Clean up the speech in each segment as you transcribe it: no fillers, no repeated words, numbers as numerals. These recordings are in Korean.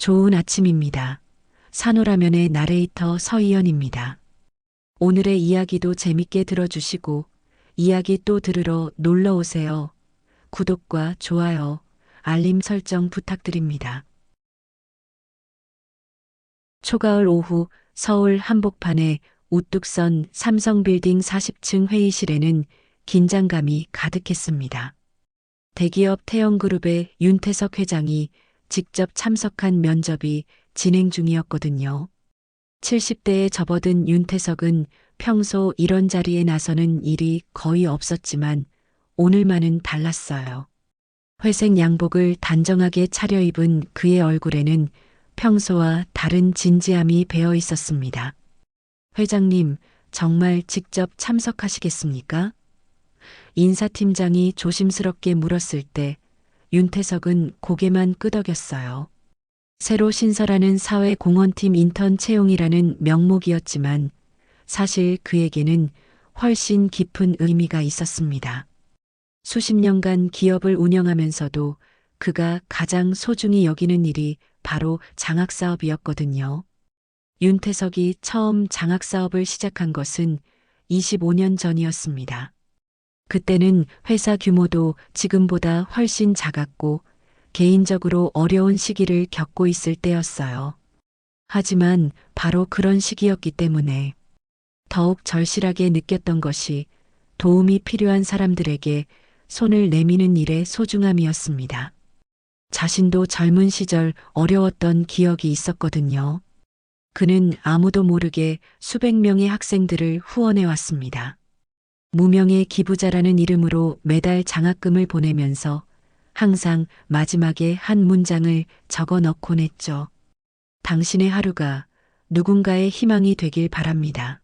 좋은 아침입니다. 산호라면의 나레이터 서희연입니다. 오늘의 이야기도 재밌게 들어주시고 이야기 또 들으러 놀러 오세요. 구독과 좋아요, 알림 설정 부탁드립니다. 초가을 오후 서울 한복판의 우뚝 선 삼성빌딩 40층 회의실에는 긴장감이 가득했습니다. 대기업 태영그룹의 윤태석 회장이 직접 참석한 면접이 진행 중이었거든요. 70대에 접어든 윤태석은 평소 이런 자리에 나서는 일이 거의 없었지만 오늘만은 달랐어요. 회색 양복을 단정하게 차려입은 그의 얼굴에는 평소와 다른 진지함이 배어 있었습니다. 회장님, 정말 직접 참석하시겠습니까? 인사팀장이 조심스럽게 물었을 때 윤태석은 고개만 끄덕였어요. 새로 신설하는 사회공헌팀 인턴 채용이라는 명목이었지만 사실 그에게는 훨씬 깊은 의미가 있었습니다. 수십 년간 기업을 운영하면서도 그가 가장 소중히 여기는 일이 바로 장학사업이었거든요. 윤태석이 처음 장학사업을 시작한 것은 25년 전이었습니다. 그때는 회사 규모도 지금보다 훨씬 작았고 개인적으로 어려운 시기를 겪고 있을 때였어요. 하지만 바로 그런 시기였기 때문에 더욱 절실하게 느꼈던 것이 도움이 필요한 사람들에게 손을 내미는 일의 소중함이었습니다. 자신도 젊은 시절 어려웠던 기억이 있었거든요. 그는 아무도 모르게 수백 명의 학생들을 후원해 왔습니다. 무명의 기부자라는 이름으로 매달 장학금을 보내면서 항상 마지막에 한 문장을 적어 넣곤 했죠. 당신의 하루가 누군가의 희망이 되길 바랍니다.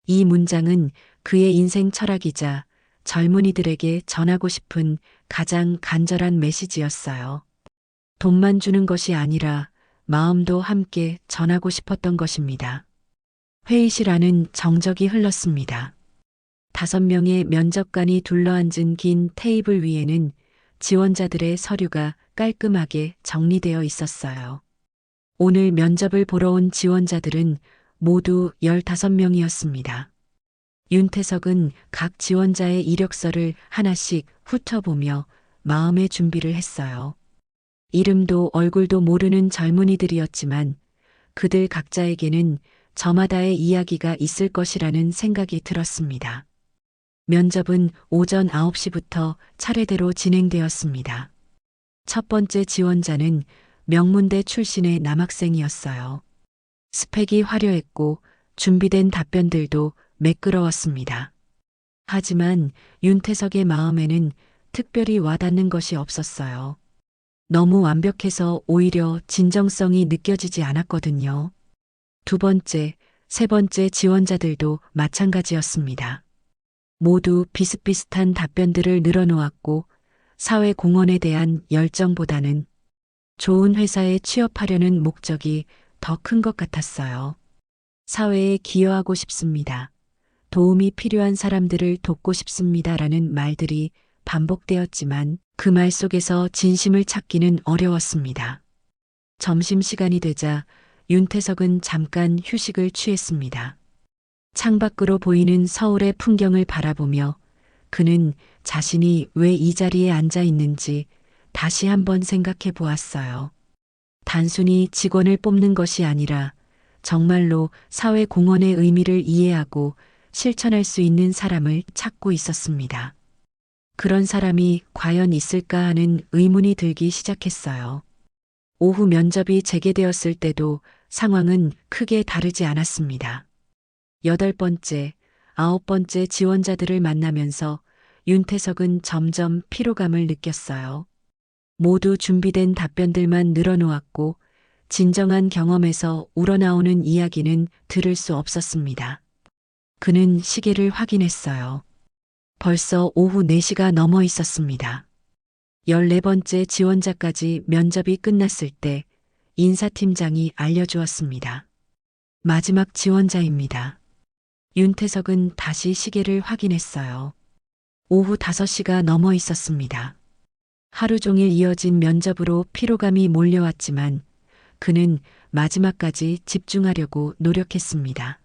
이 문장은 그의 인생 철학이자 젊은이들에게 전하고 싶은 가장 간절한 메시지였어요. 돈만 주는 것이 아니라 마음도 함께 전하고 싶었던 것입니다. 회의실 안은 정적이 흘렀습니다. 5명의 면접관이 둘러앉은 긴 테이블 위에는 지원자들의 서류가 깔끔하게 정리되어 있었어요. 오늘 면접을 보러 온 지원자들은 모두 15명이었습니다. 윤태석은 각 지원자의 이력서를 하나씩 훑어보며 마음의 준비를 했어요. 이름도 얼굴도 모르는 젊은이들이었지만 그들 각자에게는 저마다의 이야기가 있을 것이라는 생각이 들었습니다. 면접은 오전 9시부터 차례대로 진행되었습니다. 첫 번째 지원자는 명문대 출신의 남학생이었어요. 스펙이 화려했고 준비된 답변들도 매끄러웠습니다. 하지만 윤태석의 마음에는 특별히 와닿는 것이 없었어요. 너무 완벽해서 오히려 진정성이 느껴지지 않았거든요. 두 번째, 세 번째 지원자들도 마찬가지였습니다. 모두 비슷비슷한 답변들을 늘어놓았고 사회공헌에 대한 열정보다는 좋은 회사에 취업하려는 목적이 더 큰 것 같았어요. 사회에 기여하고 싶습니다. 도움이 필요한 사람들을 돕고 싶습니다라는 말들이 반복되었지만 그 말 속에서 진심을 찾기는 어려웠습니다. 점심시간이 되자 윤태석은 잠깐 휴식을 취했습니다. 창밖으로 보이는 서울의 풍경을 바라보며 그는 자신이 왜 이 자리에 앉아 있는지 다시 한번 생각해 보았어요. 단순히 직원을 뽑는 것이 아니라 정말로 사회 공헌의 의미를 이해하고 실천할 수 있는 사람을 찾고 있었습니다. 그런 사람이 과연 있을까 하는 의문이 들기 시작했어요. 오후 면접이 재개되었을 때도 상황은 크게 다르지 않았습니다. 8번째, 9번째 지원자들을 만나면서 윤태석은 점점 피로감을 느꼈어요. 모두 준비된 답변들만 늘어놓았고 진정한 경험에서 우러나오는 이야기는 들을 수 없었습니다. 그는 시계를 확인했어요. 벌써 오후 4시가 넘어 있었습니다. 14번째 지원자까지 면접이 끝났을 때 인사팀장이 알려주었습니다. 마지막 지원자입니다. 윤태석은 다시 시계를 확인했어요. 오후 5시가 넘어 있었습니다. 하루 종일 이어진 면접으로 피로감이 몰려왔지만 그는 마지막까지 집중하려고 노력했습니다.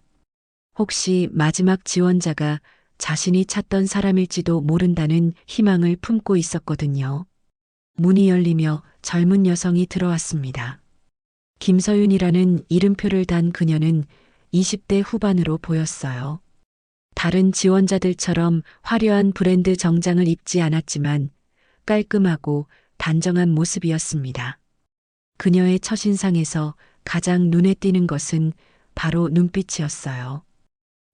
혹시 마지막 지원자가 자신이 찾던 사람일지도 모른다는 희망을 품고 있었거든요. 문이 열리며 젊은 여성이 들어왔습니다. 김서윤이라는 이름표를 단 그녀는 20대 후반으로 보였어요. 다른 지원자들처럼 화려한 브랜드 정장을 입지 않았지만 깔끔하고 단정한 모습이었습니다. 그녀의 첫인상에서 가장 눈에 띄는 것은 바로 눈빛이었어요.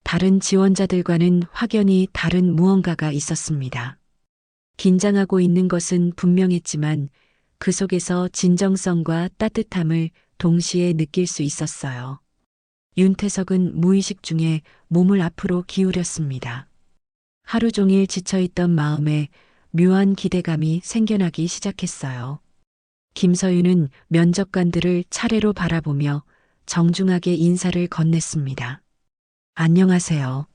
다른 지원자들과는 확연히 다른 무언가가 있었습니다. 긴장하고 있는 것은 분명했지만 그 속에서 진정성과 따뜻함을 동시에 느낄 수 있었어요. 윤태석은 무의식 중에 몸을 앞으로 기울였습니다. 하루 종일 지쳐있던 마음에 묘한 기대감이 생겨나기 시작했어요. 김서윤은 면접관들을 차례로 바라보며 정중하게 인사를 건넸습니다. 안녕하세요.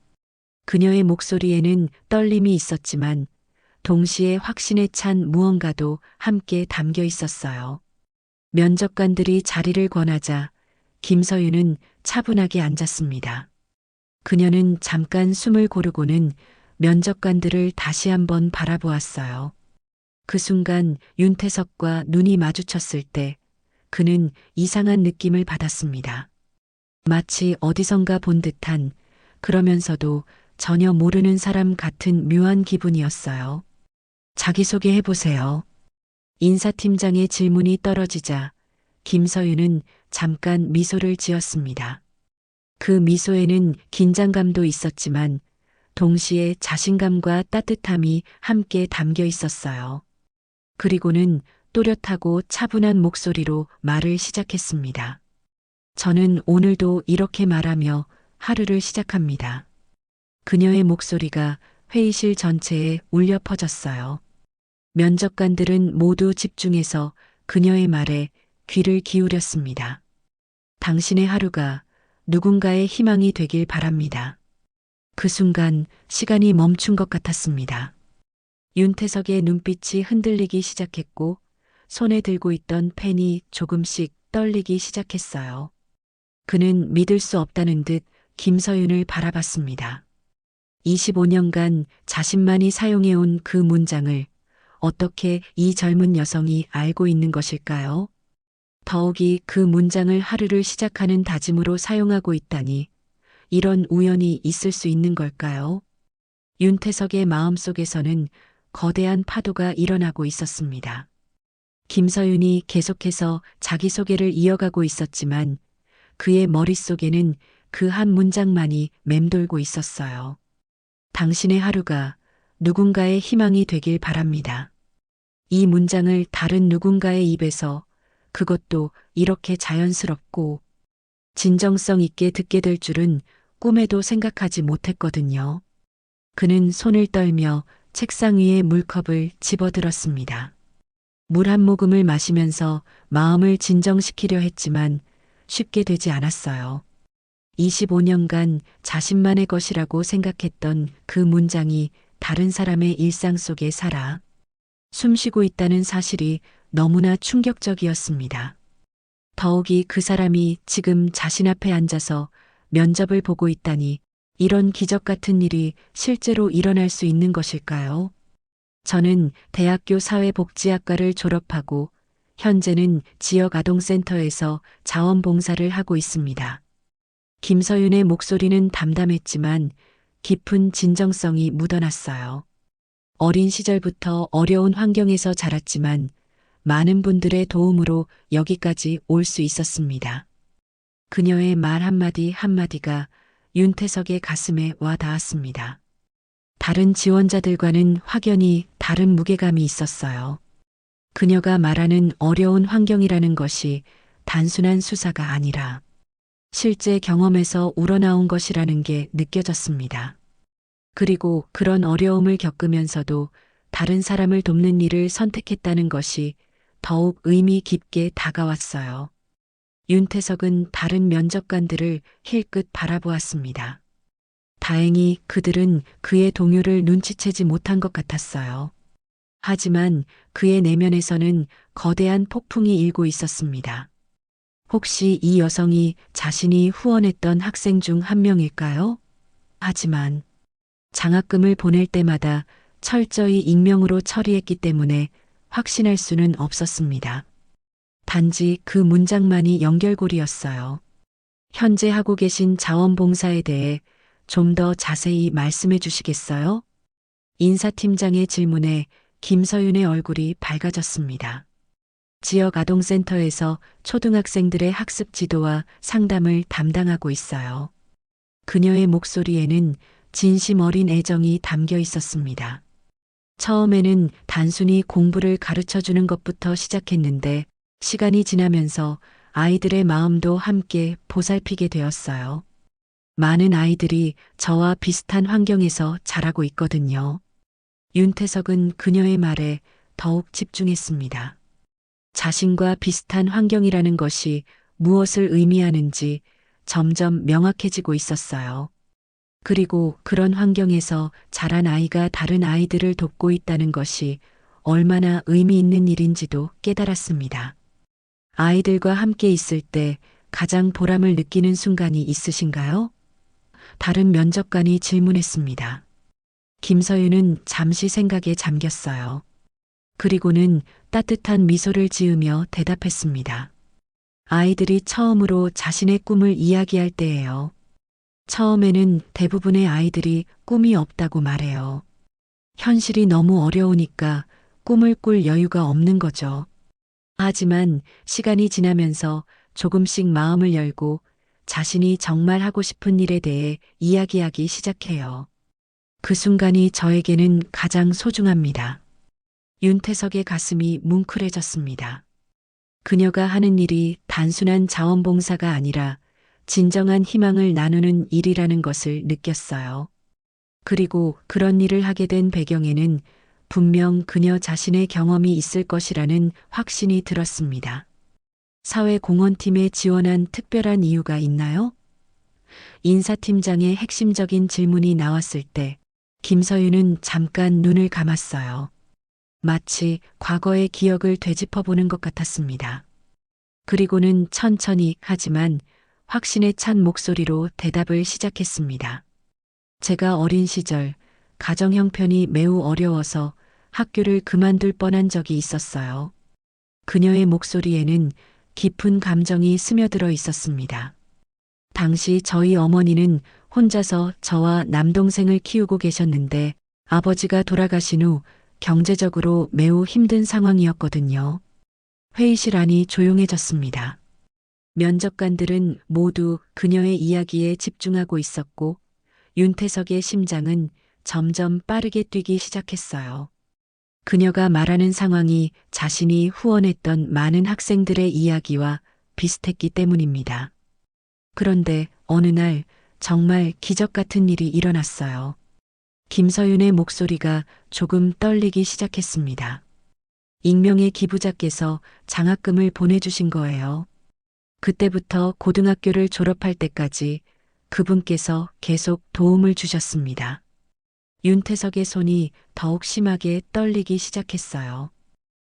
그녀의 목소리에는 떨림이 있었지만 동시에 확신에 찬 무언가도 함께 담겨 있었어요. 면접관들이 자리를 권하자 김서윤은 차분하게 앉았습니다. 그녀는 잠깐 숨을 고르고는 면접관들을 다시 한번 바라보았어요. 그 순간 윤태석과 눈이 마주쳤을 때 그는 이상한 느낌을 받았습니다. 마치 어디선가 본 듯한, 그러면서도 전혀 모르는 사람 같은 묘한 기분이었어요. 자기소개해 보세요. 인사팀장의 질문이 떨어지자 김서윤은 잠깐 미소를 지었습니다. 그 미소에는 긴장감도 있었지만 동시에 자신감과 따뜻함이 함께 담겨 있었어요. 그리고는 또렷하고 차분한 목소리로 말을 시작했습니다. 저는 오늘도 이렇게 말하며 하루를 시작합니다. 그녀의 목소리가 회의실 전체에 울려 퍼졌어요. 면접관들은 모두 집중해서 그녀의 말에 귀를 기울였습니다. 당신의 하루가 누군가의 희망이 되길 바랍니다. 그 순간 시간이 멈춘 것 같았습니다. 윤태석의 눈빛이 흔들리기 시작했고 손에 들고 있던 펜이 조금씩 떨리기 시작했어요. 그는 믿을 수 없다는 듯 김서윤을 바라봤습니다. 25년간 자신만이 사용해온 그 문장을 어떻게 이 젊은 여성이 알고 있는 것일까요? 더욱이 그 문장을 하루를 시작하는 다짐으로 사용하고 있다니 이런 우연이 있을 수 있는 걸까요? 윤태석의 마음속에서는 거대한 파도가 일어나고 있었습니다. 김서윤이 계속해서 자기소개를 이어가고 있었지만 그의 머릿속에는 그 한 문장만이 맴돌고 있었어요. 당신의 하루가 누군가의 희망이 되길 바랍니다. 이 문장을 다른 누군가의 입에서, 그것도 이렇게 자연스럽고 진정성 있게 듣게 될 줄은 꿈에도 생각하지 못했거든요. 그는 손을 떨며 책상 위에 물컵을 집어들었습니다. 물 한 모금을 마시면서 마음을 진정시키려 했지만 쉽게 되지 않았어요. 25년간 자신만의 것이라고 생각했던 그 문장이 다른 사람의 일상 속에 살아 숨쉬고 있다는 사실이 너무나 충격적이었습니다. 더욱이 그 사람이 지금 자신 앞에 앉아서 면접을 보고 있다니 이런 기적 같은 일이 실제로 일어날 수 있는 것일까요? 저는 대학교 사회복지학과를 졸업하고 현재는 지역아동센터에서 자원봉사를 하고 있습니다. 김서윤의 목소리는 담담했지만 깊은 진정성이 묻어났어요. 어린 시절부터 어려운 환경에서 자랐지만 많은 분들의 도움으로 여기까지 올 수 있었습니다. 그녀의 말 한마디 한마디가 윤태석의 가슴에 와 닿았습니다. 다른 지원자들과는 확연히 다른 무게감이 있었어요. 그녀가 말하는 어려운 환경이라는 것이 단순한 수사가 아니라 실제 경험에서 우러나온 것이라는 게 느껴졌습니다. 그리고 그런 어려움을 겪으면서도 다른 사람을 돕는 일을 선택했다는 것이 더욱 의미 깊게 다가왔어요. 윤태석은 다른 면접관들을 힐끗 바라보았습니다. 다행히 그들은 그의 동요를 눈치채지 못한 것 같았어요. 하지만 그의 내면에서는 거대한 폭풍이 일고 있었습니다. 혹시 이 여성이 자신이 후원했던 학생 중 한 명일까요? 하지만 장학금을 보낼 때마다 철저히 익명으로 처리했기 때문에 확신할 수는 없었습니다. 단지 그 문장만이 연결고리였어요. 현재 하고 계신 자원봉사에 대해 좀 더 자세히 말씀해 주시겠어요? 인사팀장의 질문에 김서윤의 얼굴이 밝아졌습니다. 지역 아동센터에서 초등학생들의 학습 지도와 상담을 담당하고 있어요. 그녀의 목소리에는 진심 어린 애정이 담겨 있었습니다. 처음에는 단순히 공부를 가르쳐 주는 것부터 시작했는데 시간이 지나면서 아이들의 마음도 함께 보살피게 되었어요. 많은 아이들이 저와 비슷한 환경에서 자라고 있거든요. 윤태석은 그녀의 말에 더욱 집중했습니다. 자신과 비슷한 환경이라는 것이 무엇을 의미하는지 점점 명확해지고 있었어요. 그리고 그런 환경에서 자란 아이가 다른 아이들을 돕고 있다는 것이 얼마나 의미 있는 일인지도 깨달았습니다. 아이들과 함께 있을 때 가장 보람을 느끼는 순간이 있으신가요? 다른 면접관이 질문했습니다. 김서윤은 잠시 생각에 잠겼어요. 그리고는 따뜻한 미소를 지으며 대답했습니다. 아이들이 처음으로 자신의 꿈을 이야기할 때예요. 처음에는 대부분의 아이들이 꿈이 없다고 말해요. 현실이 너무 어려우니까 꿈을 꿀 여유가 없는 거죠. 하지만 시간이 지나면서 조금씩 마음을 열고 자신이 정말 하고 싶은 일에 대해 이야기하기 시작해요. 그 순간이 저에게는 가장 소중합니다. 윤태석의 가슴이 뭉클해졌습니다. 그녀가 하는 일이 단순한 자원봉사가 아니라 진정한 희망을 나누는 일이라는 것을 느꼈어요. 그리고 그런 일을 하게 된 배경에는 분명 그녀 자신의 경험이 있을 것이라는 확신이 들었습니다. 사회공헌팀에 지원한 특별한 이유가 있나요? 인사팀장의 핵심적인 질문이 나왔을 때 김서윤은 잠깐 눈을 감았어요. 마치 과거의 기억을 되짚어보는 것 같았습니다. 그리고는 천천히 하지만 확신에 찬 목소리로 대답을 시작했습니다. 제가 어린 시절 가정 형편이 매우 어려워서 학교를 그만둘 뻔한 적이 있었어요. 그녀의 목소리에는 깊은 감정이 스며들어 있었습니다. 당시 저희 어머니는 혼자서 저와 남동생을 키우고 계셨는데 아버지가 돌아가신 후 경제적으로 매우 힘든 상황이었거든요. 회의실 안이 조용해졌습니다. 면접관들은 모두 그녀의 이야기에 집중하고 있었고 윤태석의 심장은 점점 빠르게 뛰기 시작했어요. 그녀가 말하는 상황이 자신이 후원했던 많은 학생들의 이야기와 비슷했기 때문입니다. 그런데 어느 날 정말 기적 같은 일이 일어났어요. 김서윤의 목소리가 조금 떨리기 시작했습니다. 익명의 기부자께서 장학금을 보내주신 거예요. 그때부터 고등학교를 졸업할 때까지 그분께서 계속 도움을 주셨습니다. 윤태석의 손이 더욱 심하게 떨리기 시작했어요.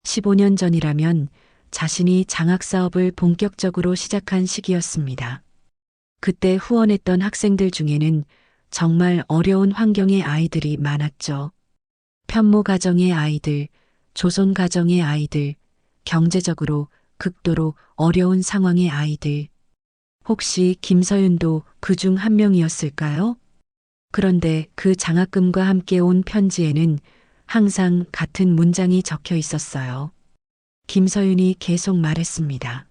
15년 전이라면 자신이 장학사업을 본격적으로 시작한 시기였습니다. 그때 후원했던 학생들 중에는 정말 어려운 환경의 아이들이 많았죠. 편모 가정의 아이들, 조선 가정의 아이들, 경제적으로 극도로 어려운 상황의 아이들. 혹시 김서윤도 그 중 한 명이었을까요? 그런데 그 장학금과 함께 온 편지에는 항상 같은 문장이 적혀 있었어요. 김서윤이 계속 말했습니다.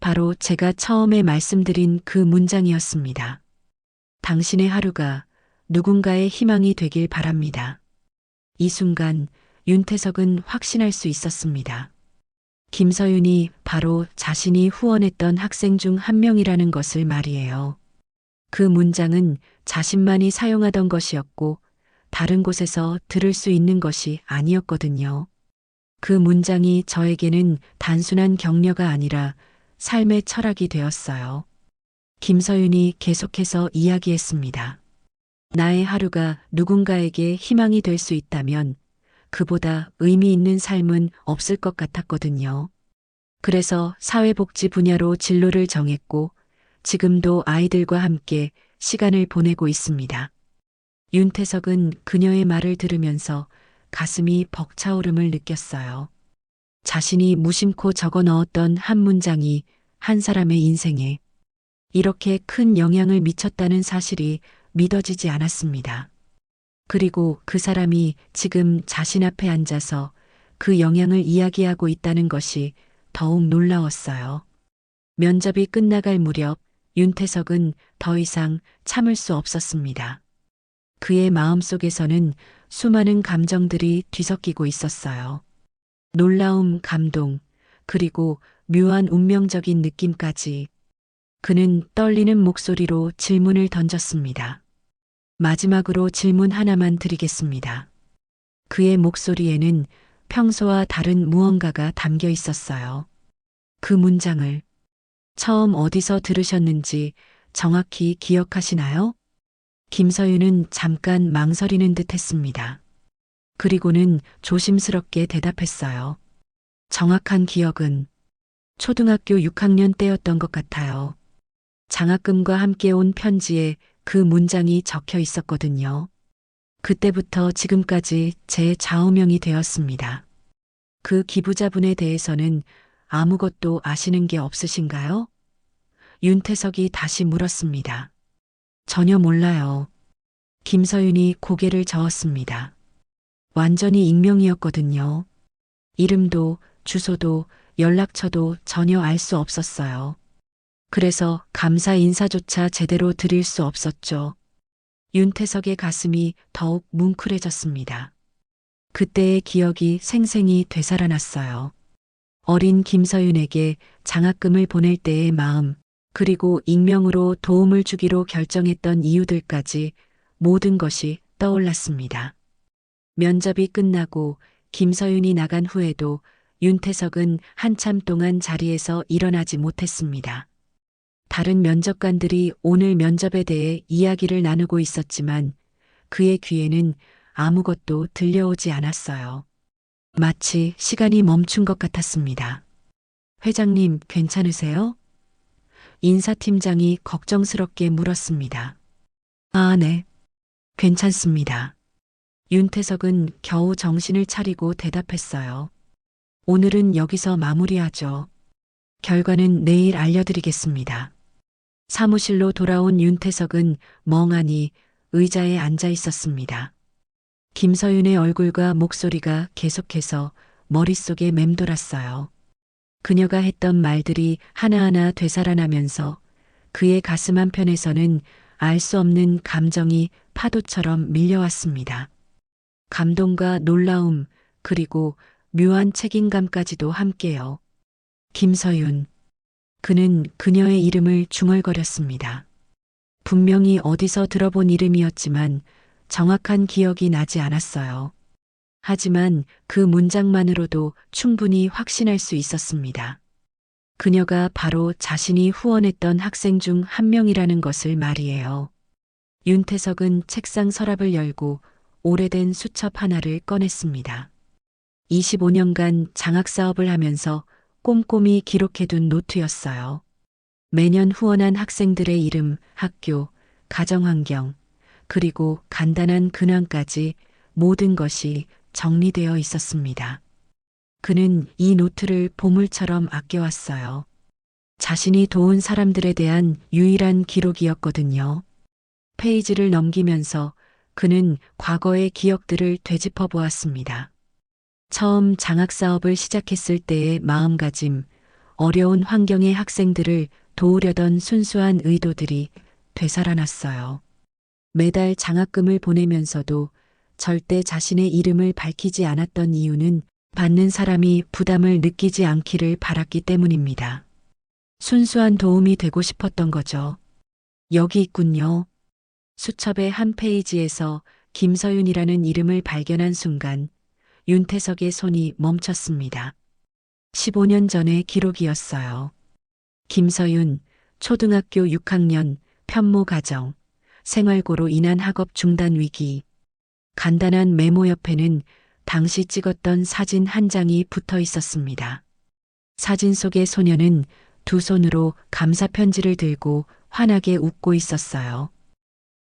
바로 제가 처음에 말씀드린 그 문장이었습니다. 당신의 하루가 누군가의 희망이 되길 바랍니다. 이 순간 윤태석은 확신할 수 있었습니다. 김서윤이 바로 자신이 후원했던 학생 중 한 명이라는 것을 말이에요. 그 문장은 자신만이 사용하던 것이었고 다른 곳에서 들을 수 있는 것이 아니었거든요. 그 문장이 저에게는 단순한 격려가 아니라 삶의 철학이 되었어요. 김서윤이 계속해서 이야기했습니다. 나의 하루가 누군가에게 희망이 될 수 있다면 그보다 의미 있는 삶은 없을 것 같았거든요. 그래서 사회복지 분야로 진로를 정했고 지금도 아이들과 함께 시간을 보내고 있습니다. 윤태석은 그녀의 말을 들으면서 가슴이 벅차오름을 느꼈어요. 자신이 무심코 적어 넣었던 한 문장이 한 사람의 인생에 이렇게 큰 영향을 미쳤다는 사실이 믿어지지 않았습니다. 그리고 그 사람이 지금 자신 앞에 앉아서 그 영향을 이야기하고 있다는 것이 더욱 놀라웠어요. 면접이 끝나갈 무렵 윤태석은 더 이상 참을 수 없었습니다. 그의 마음속에서는 수많은 감정들이 뒤섞이고 있었어요. 놀라움, 감동, 그리고 묘한 운명적인 느낌까지. 그는 떨리는 목소리로 질문을 던졌습니다. 마지막으로 질문 하나만 드리겠습니다. 그의 목소리에는 평소와 다른 무언가가 담겨 있었어요. 그 문장을 처음 어디서 들으셨는지 정확히 기억하시나요? 김서윤은 잠깐 망설이는 듯 했습니다. 그리고는 조심스럽게 대답했어요. 정확한 기억은 초등학교 6학년 때였던 것 같아요. 장학금과 함께 온 편지에 그 문장이 적혀 있었거든요. 그때부터 지금까지 제 좌우명이 되었습니다. 그 기부자분에 대해서는 아무것도 아시는 게 없으신가요? 윤태석이 다시 물었습니다. 전혀 몰라요. 김서윤이 고개를 저었습니다. 완전히 익명이었거든요. 이름도 주소도 연락처도 전혀 알 수 없었어요. 그래서 감사 인사조차 제대로 드릴 수 없었죠. 윤태석의 가슴이 더욱 뭉클해졌습니다. 그때의 기억이 생생히 되살아났어요. 어린 김서윤에게 장학금을 보낼 때의 마음, 그리고 익명으로 도움을 주기로 결정했던 이유들까지 모든 것이 떠올랐습니다. 면접이 끝나고 김서윤이 나간 후에도 윤태석은 한참 동안 자리에서 일어나지 못했습니다. 다른 면접관들이 오늘 면접에 대해 이야기를 나누고 있었지만 그의 귀에는 아무것도 들려오지 않았어요. 마치 시간이 멈춘 것 같았습니다. 회장님, 괜찮으세요? 인사팀장이 걱정스럽게 물었습니다. 아, 네. 괜찮습니다. 윤태석은 겨우 정신을 차리고 대답했어요. 오늘은 여기서 마무리하죠. 결과는 내일 알려드리겠습니다. 사무실로 돌아온 윤태석은 멍하니 의자에 앉아 있었습니다. 김서윤의 얼굴과 목소리가 계속해서 머릿속에 맴돌았어요. 그녀가 했던 말들이 하나하나 되살아나면서 그의 가슴 한편에서는 알 수 없는 감정이 파도처럼 밀려왔습니다. 감동과 놀라움, 그리고 묘한 책임감까지도 함께요. 김서윤. 그는 그녀의 이름을 중얼거렸습니다. 분명히 어디서 들어본 이름이었지만 정확한 기억이 나지 않았어요. 하지만 그 문장만으로도 충분히 확신할 수 있었습니다. 그녀가 바로 자신이 후원했던 학생 중 한 명이라는 것을 말이에요. 윤태석은 책상 서랍을 열고 오래된 수첩 하나를 꺼냈습니다. 25년간 장학사업을 하면서 꼼꼼히 기록해둔 노트였어요. 매년 후원한 학생들의 이름, 학교, 가정환경, 그리고 간단한 근황까지 모든 것이 정리되어 있었습니다. 그는 이 노트를 보물처럼 아껴왔어요. 자신이 도운 사람들에 대한 유일한 기록이었거든요. 페이지를 넘기면서 그는 과거의 기억들을 되짚어 보았습니다. 처음 장학사업을 시작했을 때의 마음가짐, 어려운 환경의 학생들을 도우려던 순수한 의도들이 되살아났어요. 매달 장학금을 보내면서도 절대 자신의 이름을 밝히지 않았던 이유는 받는 사람이 부담을 느끼지 않기를 바랐기 때문입니다. 순수한 도움이 되고 싶었던 거죠. 여기 있군요. 수첩의 한 페이지에서 김서윤이라는 이름을 발견한 순간 윤태석의 손이 멈췄습니다. 15년 전의 기록이었어요. 김서윤, 초등학교 6학년, 편모 가정, 생활고로 인한 학업 중단 위기. 간단한 메모 옆에는 당시 찍었던 사진 한 장이 붙어 있었습니다. 사진 속의 소녀는 두 손으로 감사 편지를 들고 환하게 웃고 있었어요.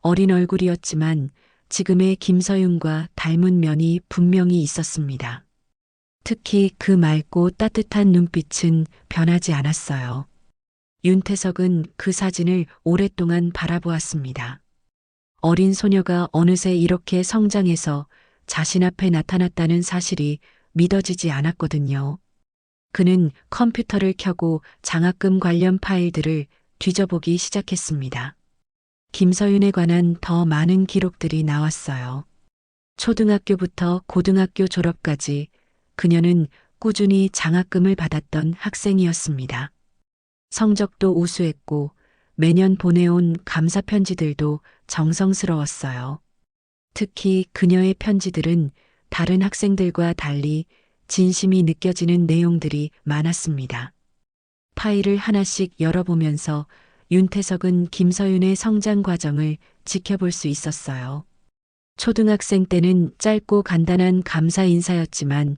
어린 얼굴이었지만 지금의 김서윤과 닮은 면이 분명히 있었습니다. 특히 그 맑고 따뜻한 눈빛은 변하지 않았어요. 윤태석은 그 사진을 오랫동안 바라보았습니다. 어린 소녀가 어느새 이렇게 성장해서 자신 앞에 나타났다는 사실이 믿어지지 않았거든요. 그는 컴퓨터를 켜고 장학금 관련 파일들을 뒤져보기 시작했습니다. 김서윤에 관한 더 많은 기록들이 나왔어요. 초등학교부터 고등학교 졸업까지 그녀는 꾸준히 장학금을 받았던 학생이었습니다. 성적도 우수했고 매년 보내온 감사 편지들도 정성스러웠어요. 특히 그녀의 편지들은 다른 학생들과 달리 진심이 느껴지는 내용들이 많았습니다. 파일을 하나씩 열어보면서 윤태석은 김서윤의 성장 과정을 지켜볼 수 있었어요. 초등학생 때는 짧고 간단한 감사 인사였지만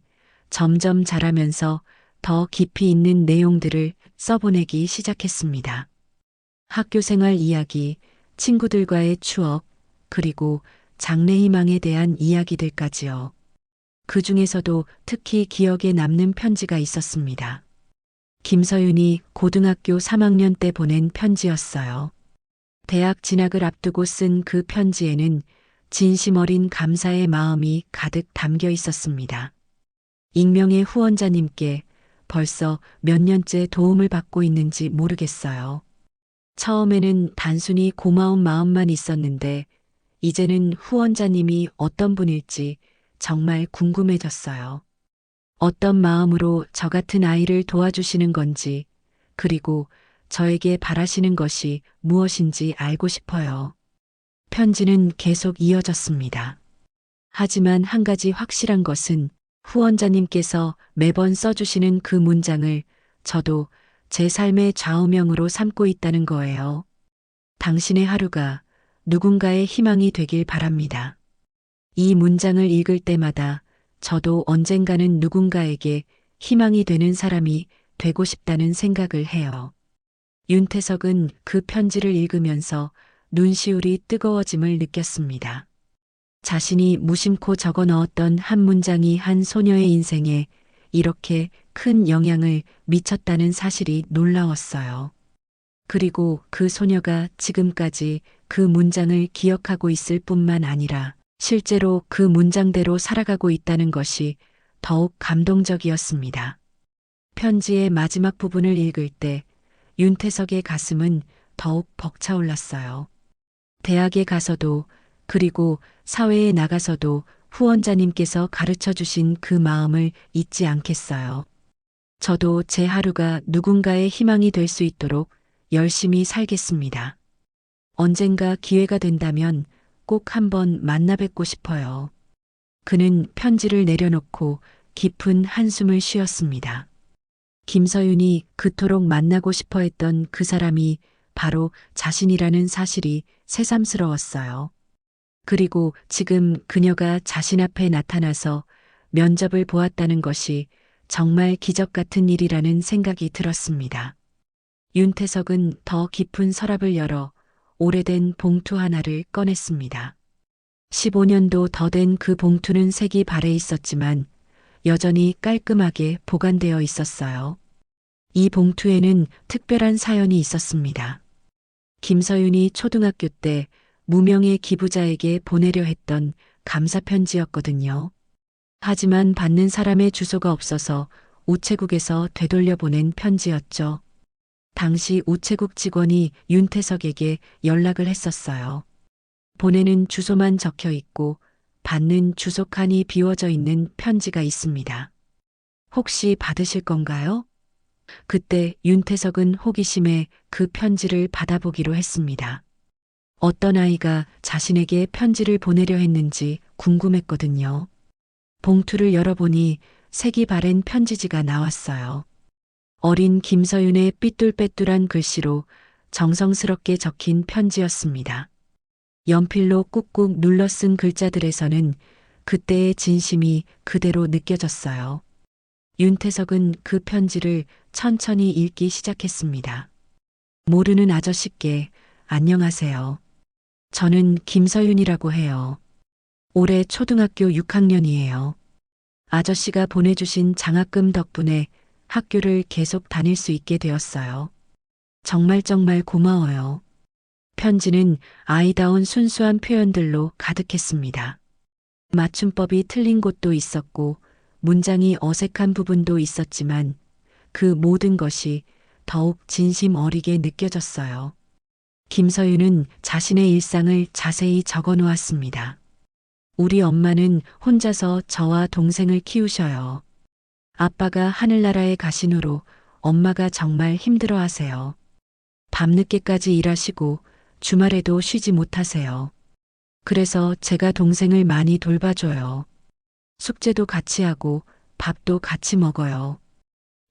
점점 자라면서 더 깊이 있는 내용들을 써보내기 시작했습니다. 학교 생활 이야기, 친구들과의 추억, 그리고 장래희망에 대한 이야기들까지요. 그 중에서도 특히 기억에 남는 편지가 있었습니다. 김서윤이 고등학교 3학년 때 보낸 편지였어요. 대학 진학을 앞두고 쓴 그 편지에는 진심 어린 감사의 마음이 가득 담겨 있었습니다. 익명의 후원자님께 벌써 몇 년째 도움을 받고 있는지 모르겠어요. 처음에는 단순히 고마운 마음만 있었는데 이제는 후원자님이 어떤 분일지 정말 궁금해졌어요. 어떤 마음으로 저 같은 아이를 도와주시는 건지, 그리고 저에게 바라시는 것이 무엇인지 알고 싶어요. 편지는 계속 이어졌습니다. 하지만 한 가지 확실한 것은 후원자님께서 매번 써주시는 그 문장을 저도 제 삶의 좌우명으로 삼고 있다는 거예요. 당신의 하루가 누군가의 희망이 되길 바랍니다. 이 문장을 읽을 때마다 저도 언젠가는 누군가에게 희망이 되는 사람이 되고 싶다는 생각을 해요. 윤태석은 그 편지를 읽으면서 눈시울이 뜨거워짐을 느꼈습니다. 자신이 무심코 적어 넣었던 한 문장이 한 소녀의 인생에 이렇게 큰 영향을 미쳤다는 사실이 놀라웠어요. 그리고 그 소녀가 지금까지 그 문장을 기억하고 있을 뿐만 아니라 실제로 그 문장대로 살아가고 있다는 것이 더욱 감동적이었습니다. 편지의 마지막 부분을 읽을 때 윤태석의 가슴은 더욱 벅차올랐어요. 대학에 가서도 그리고 사회에 나가서도 후원자님께서 가르쳐 주신 그 마음을 잊지 않겠어요. 저도 제 하루가 누군가의 희망이 될 수 있도록 열심히 살겠습니다. 언젠가 기회가 된다면 꼭 한번 만나 뵙고 싶어요. 그는 편지를 내려놓고 깊은 한숨을 쉬었습니다. 김서윤이 그토록 만나고 싶어 했던 그 사람이 바로 자신이라는 사실이 새삼스러웠어요. 그리고 지금 그녀가 자신 앞에 나타나서 면접을 보았다는 것이 정말 기적 같은 일이라는 생각이 들었습니다. 윤태석은 더 깊은 서랍을 열어 오래된 봉투 하나를 꺼냈습니다. 15년도 더 된 그 봉투는 색이 발해 있었지만 여전히 깔끔하게 보관되어 있었어요. 이 봉투에는 특별한 사연이 있었습니다. 김서윤이 초등학교 때 무명의 기부자에게 보내려 했던 감사 편지였거든요. 하지만 받는 사람의 주소가 없어서 우체국에서 되돌려 보낸 편지였죠. 당시 우체국 직원이 윤태석에게 연락을 했었어요. 보내는 주소만 적혀 있고 받는 주소 칸이 비워져 있는 편지가 있습니다. 혹시 받으실 건가요? 그때 윤태석은 호기심에 그 편지를 받아보기로 했습니다. 어떤 아이가 자신에게 편지를 보내려 했는지 궁금했거든요. 봉투를 열어보니 색이 바랜 편지지가 나왔어요. 어린 김서윤의 삐뚤빼뚤한 글씨로 정성스럽게 적힌 편지였습니다. 연필로 꾹꾹 눌러 쓴 글자들에서는 그때의 진심이 그대로 느껴졌어요. 윤태석은 그 편지를 천천히 읽기 시작했습니다. 모르는 아저씨께 안녕하세요. 저는 김서윤이라고 해요. 올해 초등학교 6학년이에요. 아저씨가 보내주신 장학금 덕분에 학교를 계속 다닐 수 있게 되었어요. 정말 정말 고마워요. 편지는 아이다운 순수한 표현들로 가득했습니다. 맞춤법이 틀린 곳도 있었고 문장이 어색한 부분도 있었지만 그 모든 것이 더욱 진심 어리게 느껴졌어요. 김서윤은 자신의 일상을 자세히 적어 놓았습니다. 우리 엄마는 혼자서 저와 동생을 키우셔요. 아빠가 하늘나라에 가신 후로 엄마가 정말 힘들어 하세요. 밤늦게까지 일하시고 주말에도 쉬지 못하세요. 그래서 제가 동생을 많이 돌봐줘요. 숙제도 같이 하고 밥도 같이 먹어요.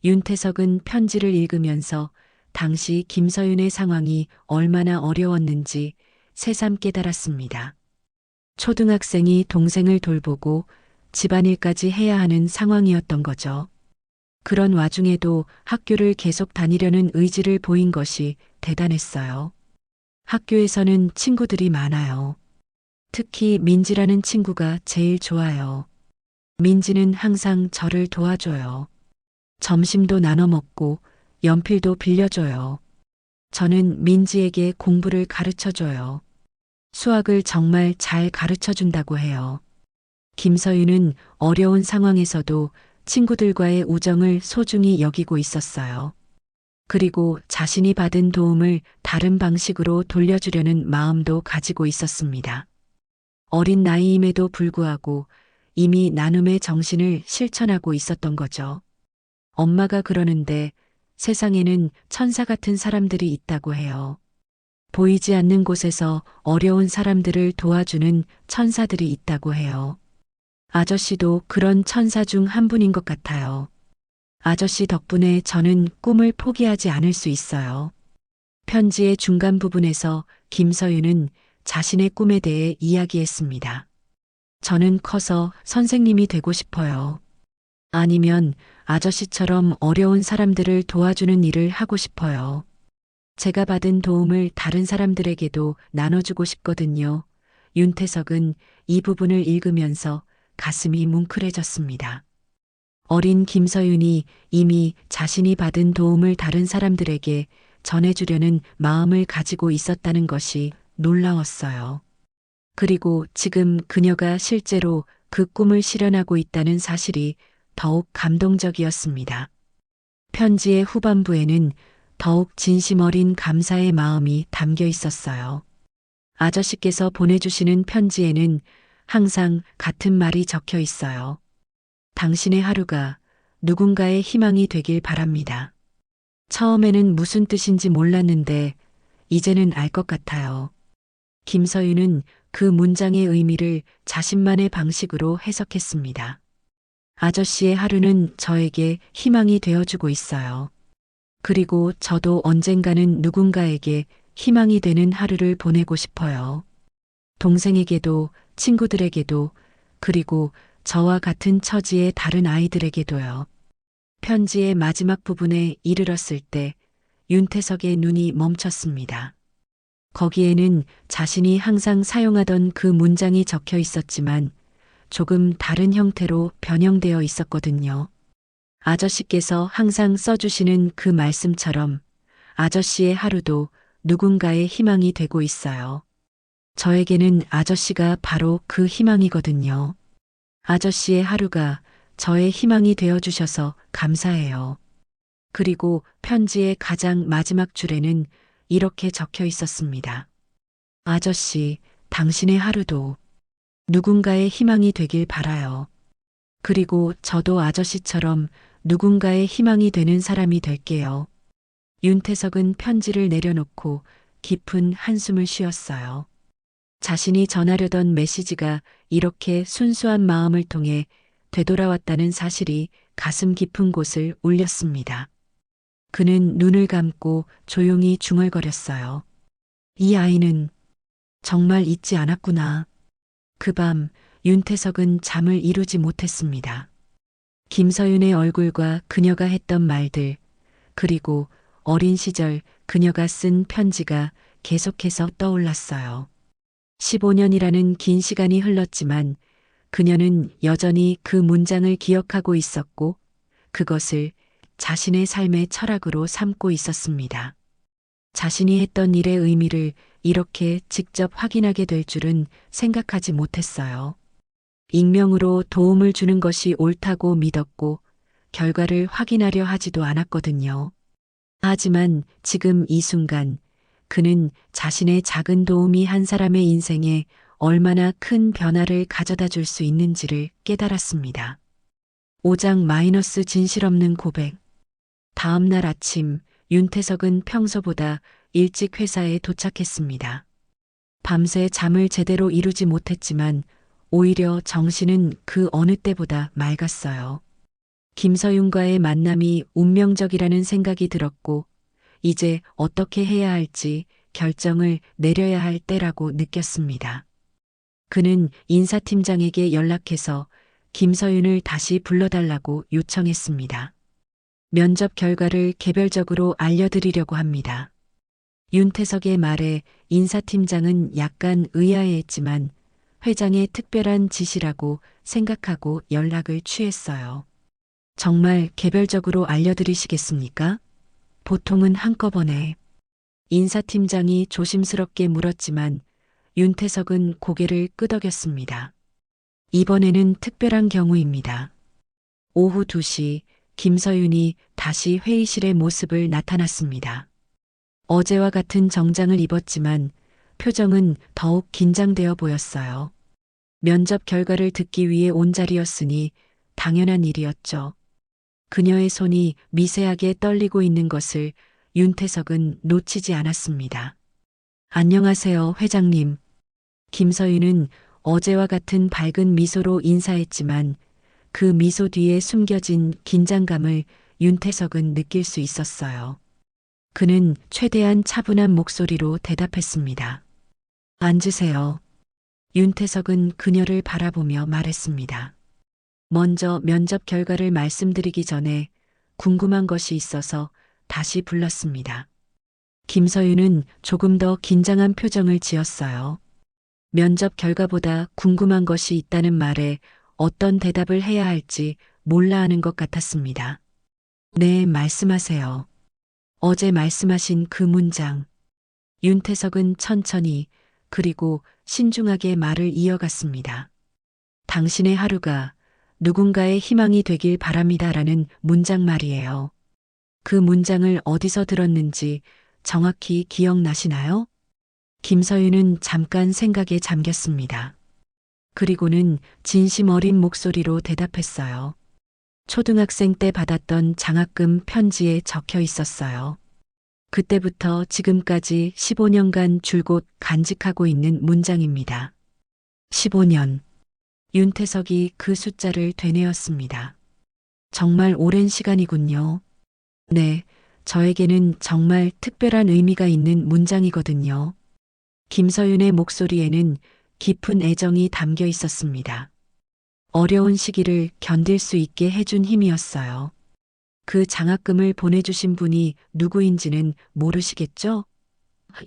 윤태석은 편지를 읽으면서 당시 김서윤의 상황이 얼마나 어려웠는지 새삼 깨달았습니다. 초등학생이 동생을 돌보고 집안일까지 해야 하는 상황이었던 거죠. 그런 와중에도 학교를 계속 다니려는 의지를 보인 것이 대단했어요. 학교에서는 친구들이 많아요. 특히 민지라는 친구가 제일 좋아요. 민지는 항상 저를 도와줘요. 점심도 나눠 먹고 연필도 빌려줘요. 저는 민지에게 공부를 가르쳐 줘요. 수학을 정말 잘 가르쳐 준다고 해요. 김서윤은 어려운 상황에서도 친구들과의 우정을 소중히 여기고 있었어요. 그리고 자신이 받은 도움을 다른 방식으로 돌려주려는 마음도 가지고 있었습니다. 어린 나이임에도 불구하고 이미 나눔의 정신을 실천하고 있었던 거죠. 엄마가 그러는데 세상에는 천사 같은 사람들이 있다고 해요. 보이지 않는 곳에서 어려운 사람들을 도와주는 천사들이 있다고 해요. 아저씨도 그런 천사 중 한 분인 것 같아요. 아저씨 덕분에 저는 꿈을 포기하지 않을 수 있어요. 편지의 중간 부분에서 김서윤은 자신의 꿈에 대해 이야기했습니다. 저는 커서 선생님이 되고 싶어요. 아니면 아저씨처럼 어려운 사람들을 도와주는 일을 하고 싶어요. 제가 받은 도움을 다른 사람들에게도 나눠주고 싶거든요. 윤태석은 이 부분을 읽으면서 가슴이 뭉클해졌습니다. 어린 김서윤이 이미 자신이 받은 도움을 다른 사람들에게 전해주려는 마음을 가지고 있었다는 것이 놀라웠어요. 그리고 지금 그녀가 실제로 그 꿈을 실현하고 있다는 사실이 더욱 감동적이었습니다. 편지의 후반부에는 더욱 진심 어린 감사의 마음이 담겨 있었어요. 아저씨께서 보내주시는 편지에는 항상 같은 말이 적혀 있어요. 당신의 하루가 누군가의 희망이 되길 바랍니다. 처음에는 무슨 뜻인지 몰랐는데 이제는 알 것 같아요. 김서윤은 그 문장의 의미를 자신만의 방식으로 해석했습니다. 아저씨의 하루는 저에게 희망이 되어주고 있어요. 그리고 저도 언젠가는 누군가에게 희망이 되는 하루를 보내고 싶어요. 동생에게도 친구들에게도 그리고 저와 같은 처지의 다른 아이들에게도요. 편지의 마지막 부분에 이르렀을 때 윤태석의 눈이 멈췄습니다. 거기에는 자신이 항상 사용하던 그 문장이 적혀 있었지만 조금 다른 형태로 변형되어 있었거든요. 아저씨께서 항상 써주시는 그 말씀처럼 아저씨의 하루도 누군가의 희망이 되고 있어요. 저에게는 아저씨가 바로 그 희망이거든요. 아저씨의 하루가 저의 희망이 되어주셔서 감사해요. 그리고 편지의 가장 마지막 줄에는 이렇게 적혀 있었습니다. 아저씨, 당신의 하루도 누군가의 희망이 되길 바라요. 그리고 저도 아저씨처럼 누군가의 희망이 되는 사람이 될게요. 윤태석은 편지를 내려놓고 깊은 한숨을 쉬었어요. 자신이 전하려던 메시지가 이렇게 순수한 마음을 통해 되돌아왔다는 사실이 가슴 깊은 곳을 울렸습니다. 그는 눈을 감고 조용히 중얼거렸어요. 이 아이는 정말 잊지 않았구나. 그 밤 윤태석은 잠을 이루지 못했습니다. 김서윤의 얼굴과 그녀가 했던 말들, 그리고 어린 시절 그녀가 쓴 편지가 계속해서 떠올랐어요. 15년이라는 긴 시간이 흘렀지만 그녀는 여전히 그 문장을 기억하고 있었고 그것을 자신의 삶의 철학으로 삼고 있었습니다. 자신이 했던 일의 의미를 이렇게 직접 확인하게 될 줄은 생각하지 못했어요. 익명으로 도움을 주는 것이 옳다고 믿었고 결과를 확인하려 하지도 않았거든요. 하지만 지금 이 순간 그는 자신의 작은 도움이 한 사람의 인생에 얼마나 큰 변화를 가져다 줄 수 있는지를 깨달았습니다. 5장 마이너스 진실 없는 고백. 다음 날 아침 윤태석은 평소보다 일찍 회사에 도착했습니다. 밤새 잠을 제대로 이루지 못했지만 오히려 정신은 그 어느 때보다 맑았어요. 김서윤과의 만남이 운명적이라는 생각이 들었고 이제 어떻게 해야 할지 결정을 내려야 할 때라고 느꼈습니다. 그는 인사팀장에게 연락해서 김서윤을 다시 불러달라고 요청했습니다. 면접 결과를 개별적으로 알려드리려고 합니다. 윤태석의 말에 인사팀장은 약간 의아해했지만 회장의 특별한 지시라고 생각하고 연락을 취했어요. 정말 개별적으로 알려드리시겠습니까? 보통은 한꺼번에. 인사팀장이 조심스럽게 물었지만 윤태석은 고개를 끄덕였습니다. 이번에는 특별한 경우입니다. 오후 2시 김서윤이 다시 회의실의 모습을 나타났습니다. 어제와 같은 정장을 입었지만 표정은 더욱 긴장되어 보였어요. 면접 결과를 듣기 위해 온 자리였으니 당연한 일이었죠. 그녀의 손이 미세하게 떨리고 있는 것을 윤태석은 놓치지 않았습니다. 안녕하세요, 회장님. 김서윤은 어제와 같은 밝은 미소로 인사했지만 그 미소 뒤에 숨겨진 긴장감을 윤태석은 느낄 수 있었어요. 그는 최대한 차분한 목소리로 대답했습니다. 앉으세요. 윤태석은 그녀를 바라보며 말했습니다. 먼저 면접 결과를 말씀드리기 전에 궁금한 것이 있어서 다시 불렀습니다. 김서윤은 조금 더 긴장한 표정을 지었어요. 면접 결과보다 궁금한 것이 있다는 말에 어떤 대답을 해야 할지 몰라 하는 것 같았습니다. 네, 말씀하세요. 어제 말씀하신 그 문장. 윤태석은 천천히 그리고 신중하게 말을 이어갔습니다. 당신의 하루가 누군가의 희망이 되길 바랍니다라는 문장 말이에요. 그 문장을 어디서 들었는지 정확히 기억나시나요? 김서윤은 잠깐 생각에 잠겼습니다. 그리고는 진심 어린 목소리로 대답했어요. 초등학생 때 받았던 장학금 편지에 적혀 있었어요. 그때부터 지금까지 15년간 줄곧 간직하고 있는 문장입니다. 15년. 윤태석이 그 숫자를 되뇌었습니다. 정말 오랜 시간이군요. 네, 저에게는 정말 특별한 의미가 있는 문장이거든요. 김서윤의 목소리에는 깊은 애정이 담겨 있었습니다. 어려운 시기를 견딜 수 있게 해준 힘이었어요. 그 장학금을 보내주신 분이 누구인지는 모르시겠죠?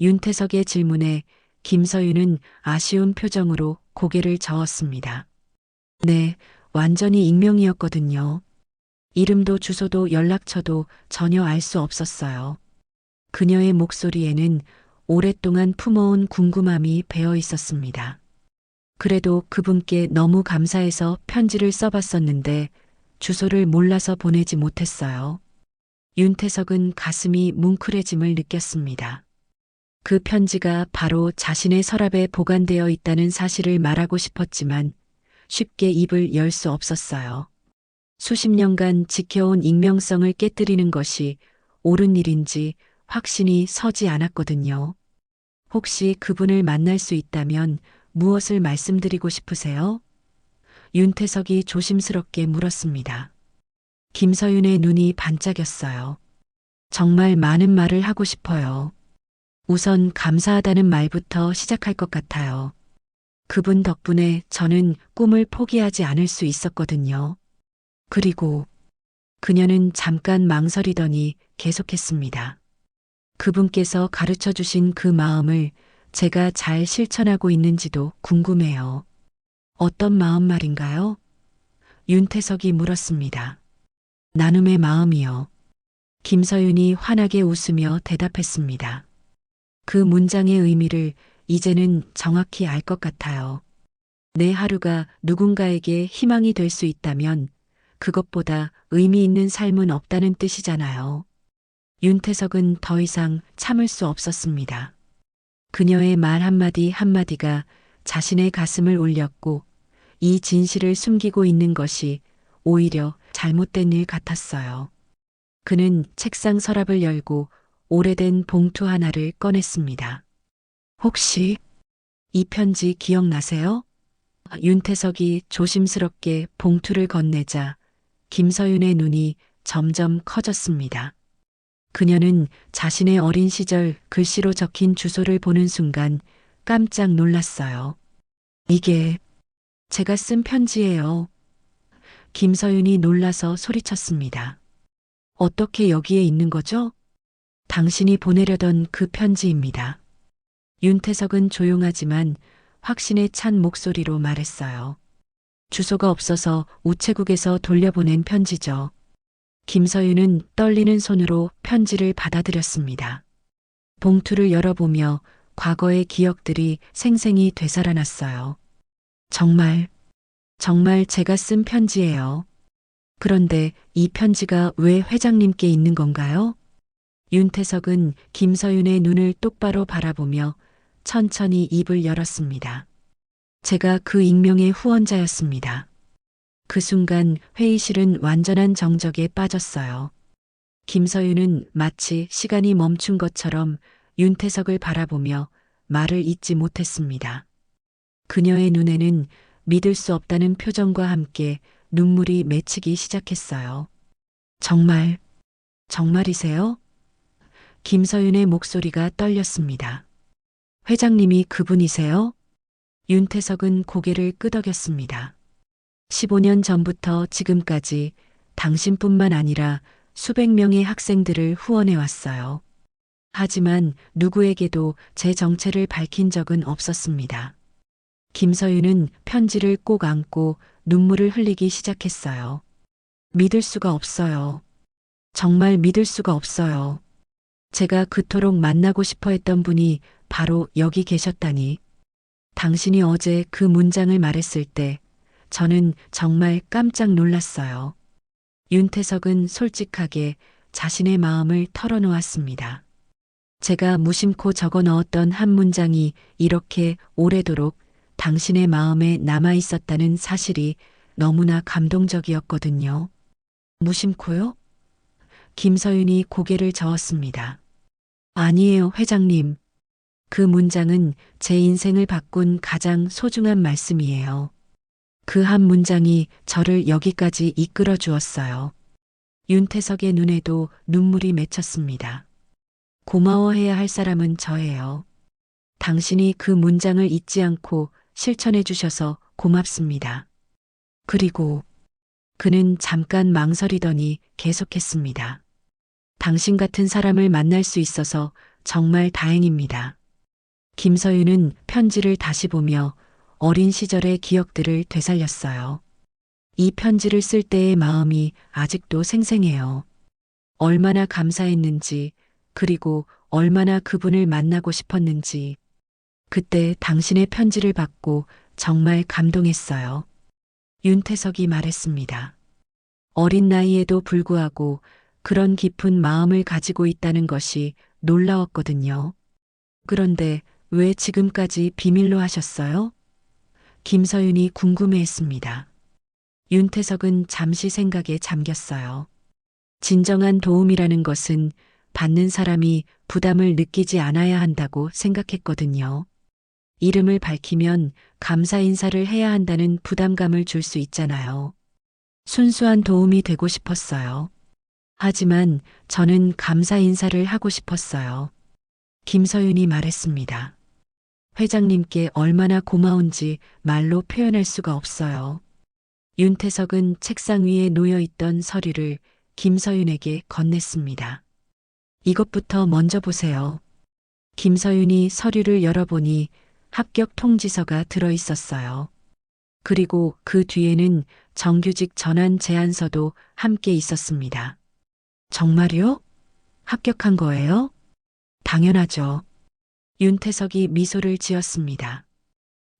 윤태석의 질문에 김서윤은 아쉬운 표정으로 고개를 저었습니다. 네, 완전히 익명이었거든요. 이름도 주소도 연락처도 전혀 알 수 없었어요. 그녀의 목소리에는 오랫동안 품어온 궁금함이 배어 있었습니다. 그래도 그분께 너무 감사해서 편지를 써봤었는데 주소를 몰라서 보내지 못했어요. 윤태석은 가슴이 뭉클해짐을 느꼈습니다. 그 편지가 바로 자신의 서랍에 보관되어 있다는 사실을 말하고 싶었지만 쉽게 입을 열 수 없었어요. 수십 년간 지켜온 익명성을 깨뜨리는 것이 옳은 일인지 확신이 서지 않았거든요. 혹시 그분을 만날 수 있다면 무엇을 말씀드리고 싶으세요? 윤태석이 조심스럽게 물었습니다. 김서윤의 눈이 반짝였어요. 정말 많은 말을 하고 싶어요. 우선 감사하다는 말부터 시작할 것 같아요. 그분 덕분에 저는 꿈을 포기하지 않을 수 있었거든요. 그리고 그녀는 잠깐 망설이더니 계속했습니다. 그분께서 가르쳐 주신 그 마음을 제가 잘 실천하고 있는지도 궁금해요. 어떤 마음 말인가요? 윤태석이 물었습니다. 나눔의 마음이요. 김서윤이 환하게 웃으며 대답했습니다. 그 문장의 의미를 이제는 정확히 알 것 같아요. 내 하루가 누군가에게 희망이 될 수 있다면 그것보다 의미 있는 삶은 없다는 뜻이잖아요. 윤태석은 더 이상 참을 수 없었습니다. 그녀의 말 한마디 한마디가 자신의 가슴을 울렸고 이 진실을 숨기고 있는 것이 오히려 잘못된 일 같았어요. 그는 책상 서랍을 열고 오래된 봉투 하나를 꺼냈습니다. 혹시 이 편지 기억나세요? 윤태석이 조심스럽게 봉투를 건네자 김서윤의 눈이 점점 커졌습니다. 그녀는 자신의 어린 시절 글씨로 적힌 주소를 보는 순간 깜짝 놀랐어요. 이게 제가 쓴 편지예요. 김서윤이 놀라서 소리쳤습니다. 어떻게 여기에 있는 거죠? 당신이 보내려던 그 편지입니다. 윤태석은 조용하지만 확신에 찬 목소리로 말했어요. 주소가 없어서 우체국에서 돌려보낸 편지죠. 김서윤은 떨리는 손으로 편지를 받아들였습니다. 봉투를 열어보며 과거의 기억들이 생생히 되살아났어요. 정말 제가 쓴 편지예요. 그런데 이 편지가 왜 회장님께 있는 건가요? 윤태석은 김서윤의 눈을 똑바로 바라보며 천천히 입을 열었습니다. 제가 그 익명의 후원자였습니다. 그 순간 회의실은 완전한 정적에 빠졌어요. 김서윤은 마치 시간이 멈춘 것처럼 윤태석을 바라보며 말을 잇지 못했습니다. 그녀의 눈에는 믿을 수 없다는 표정과 함께 눈물이 맺히기 시작했어요. 정말이세요? 김서윤의 목소리가 떨렸습니다. 회장님이 그분이세요? 윤태석은 고개를 끄덕였습니다. 15년 전부터 지금까지 당신뿐만 아니라 수백 명의 학생들을 후원해 왔어요. 하지만 누구에게도 제 정체를 밝힌 적은 없었습니다. 김서윤은 편지를 꼭 안고 눈물을 흘리기 시작했어요. 믿을 수가 없어요. 정말 믿을 수가 없어요. 제가 그토록 만나고 싶어 했던 분이 바로 여기 계셨다니. 당신이 어제 그 문장을 말했을 때 저는 정말 깜짝 놀랐어요. 윤태석은 솔직하게 자신의 마음을 털어놓았습니다. 제가 무심코 적어 넣었던 한 문장이 이렇게 오래도록 당신의 마음에 남아 있었다는 사실이 너무나 감동적이었거든요. 무심코요? 김서윤이 고개를 저었습니다. 아니에요, 회장님. 그 문장은 제 인생을 바꾼 가장 소중한 말씀이에요. 그 한 문장이 저를 여기까지 이끌어 주었어요. 윤태석의 눈에도 눈물이 맺혔습니다. 고마워해야 할 사람은 저예요. 당신이 그 문장을 잊지 않고 실천해 주셔서 고맙습니다. 그리고 그는 잠깐 망설이더니 계속했습니다. 당신 같은 사람을 만날 수 있어서 정말 다행입니다. 김서윤은 편지를 다시 보며 어린 시절의 기억들을 되살렸어요. 이 편지를 쓸 때의 마음이 아직도 생생해요. 얼마나 감사했는지, 그리고 얼마나 그분을 만나고 싶었는지. 그때 당신의 편지를 받고 정말 감동했어요. 윤태석이 말했습니다. 어린 나이에도 불구하고 그런 깊은 마음을 가지고 있다는 것이 놀라웠거든요. 그런데 왜 지금까지 비밀로 하셨어요? 김서윤이 궁금해했습니다. 윤태석은 잠시 생각에 잠겼어요. 진정한 도움이라는 것은 받는 사람이 부담을 느끼지 않아야 한다고 생각했거든요. 이름을 밝히면 감사 인사를 해야 한다는 부담감을 줄 수 있잖아요. 순수한 도움이 되고 싶었어요. 하지만 저는 감사 인사를 하고 싶었어요. 김서윤이 말했습니다. 회장님께 얼마나 고마운지 말로 표현할 수가 없어요. 윤태석은 책상 위에 놓여 있던 서류를 김서윤에게 건넸습니다. 이것부터 먼저 보세요. 김서윤이 서류를 열어보니 합격 통지서가 들어 있었어요. 그리고 그 뒤에는 정규직 전환 제안서도 함께 있었습니다. 정말요? 합격한 거예요? 당연하죠. 윤태석이 미소를 지었습니다.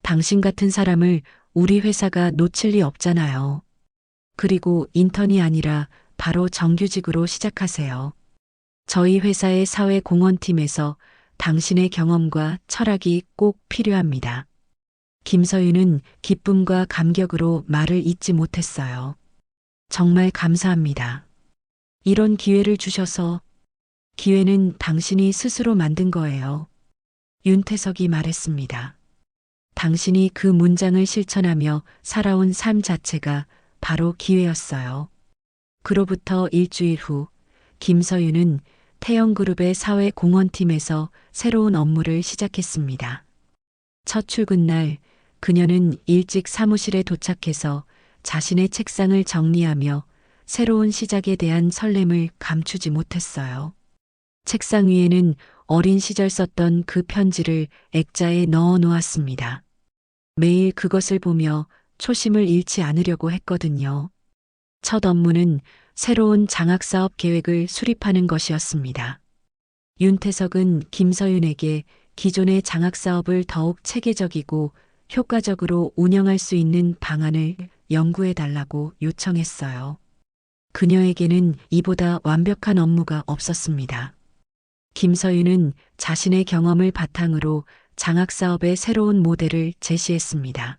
당신 같은 사람을 우리 회사가 놓칠 리 없잖아요. 그리고 인턴이 아니라 바로 정규직으로 시작하세요. 저희 회사의 사회공헌팀에서 당신의 경험과 철학이 꼭 필요합니다. 김서윤은 기쁨과 감격으로 말을 잇지 못했어요. 정말 감사합니다. 이런 기회를 주셔서. 기회는 당신이 스스로 만든 거예요. 윤태석이 말했습니다. 당신이 그 문장을 실천하며 살아온 삶 자체가 바로 기회였어요. 그로부터 일주일 후 김서윤은 태영그룹의 사회공헌팀에서 새로운 업무를 시작했습니다. 첫 출근 날 그녀는 일찍 사무실에 도착해서 자신의 책상을 정리하며 새로운 시작에 대한 설렘을 감추지 못했어요. 책상 위에는 어린 시절 썼던 그 편지를 액자에 넣어 놓았습니다. 매일 그것을 보며 초심을 잃지 않으려고 했거든요. 첫 업무는 새로운 장학사업 계획을 수립하는 것이었습니다. 윤태석은 김서윤에게 기존의 장학사업을 더욱 체계적이고 효과적으로 운영할 수 있는 방안을 연구해 달라고 요청했어요. 그녀에게는 이보다 완벽한 업무가 없었습니다. 김서윤은 자신의 경험을 바탕으로 장학사업의 새로운 모델을 제시했습니다.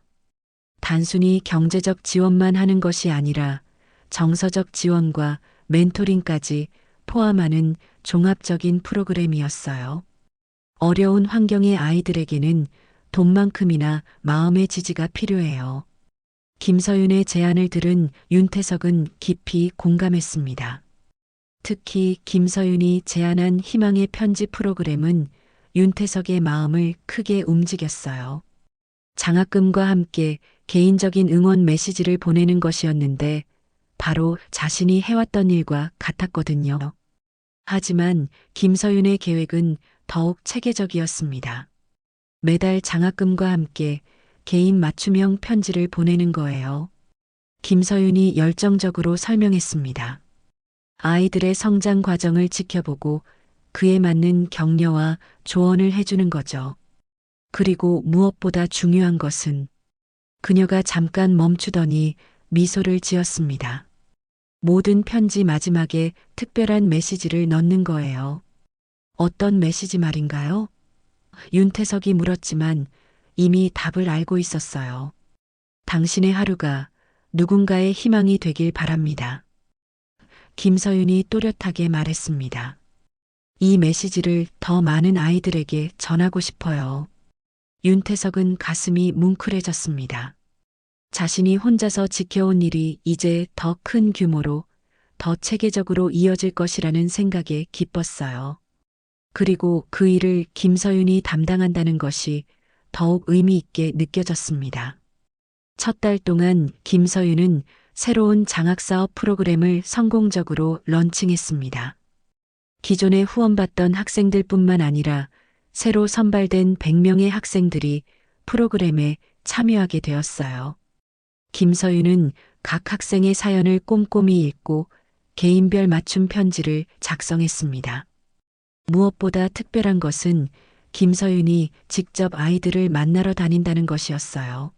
단순히 경제적 지원만 하는 것이 아니라 정서적 지원과 멘토링까지 포함하는 종합적인 프로그램이었어요. 어려운 환경의 아이들에게는 돈만큼이나 마음의 지지가 필요해요. 김서윤의 제안을 들은 윤태석은 깊이 공감했습니다. 특히 김서윤이 제안한 희망의 편지 프로그램은 윤태석의 마음을 크게 움직였어요. 장학금과 함께 개인적인 응원 메시지를 보내는 것이었는데 바로 자신이 해왔던 일과 같았거든요. 하지만 김서윤의 계획은 더욱 체계적이었습니다. 매달 장학금과 함께 개인 맞춤형 편지를 보내는 거예요. 김서윤이 열정적으로 설명했습니다. 아이들의 성장 과정을 지켜보고 그에 맞는 격려와 조언을 해주는 거죠. 그리고 무엇보다 중요한 것은 그녀가 잠깐 멈추더니 미소를 지었습니다. 모든 편지 마지막에 특별한 메시지를 넣는 거예요. 어떤 메시지 말인가요? 윤태석이 물었지만 이미 답을 알고 있었어요. 당신의 하루가 누군가의 희망이 되길 바랍니다. 김서윤이 또렷하게 말했습니다. 이 메시지를 더 많은 아이들에게 전하고 싶어요. 윤태석은 가슴이 뭉클해졌습니다. 자신이 혼자서 지켜온 일이 이제 더 큰 규모로, 더 체계적으로 이어질 것이라는 생각에 기뻤어요. 그리고 그 일을 김서윤이 담당한다는 것이 더욱 의미 있게 느껴졌습니다. 첫 달 동안 김서윤은 새로운 장학사업 프로그램을 성공적으로 런칭했습니다. 기존에 후원받던 학생들뿐만 아니라 새로 선발된 100명의 학생들이 프로그램에 참여하게 되었어요. 김서윤은 각 학생의 사연을 꼼꼼히 읽고 개인별 맞춤 편지를 작성했습니다. 무엇보다 특별한 것은 김서윤이 직접 아이들을 만나러 다닌다는 것이었어요.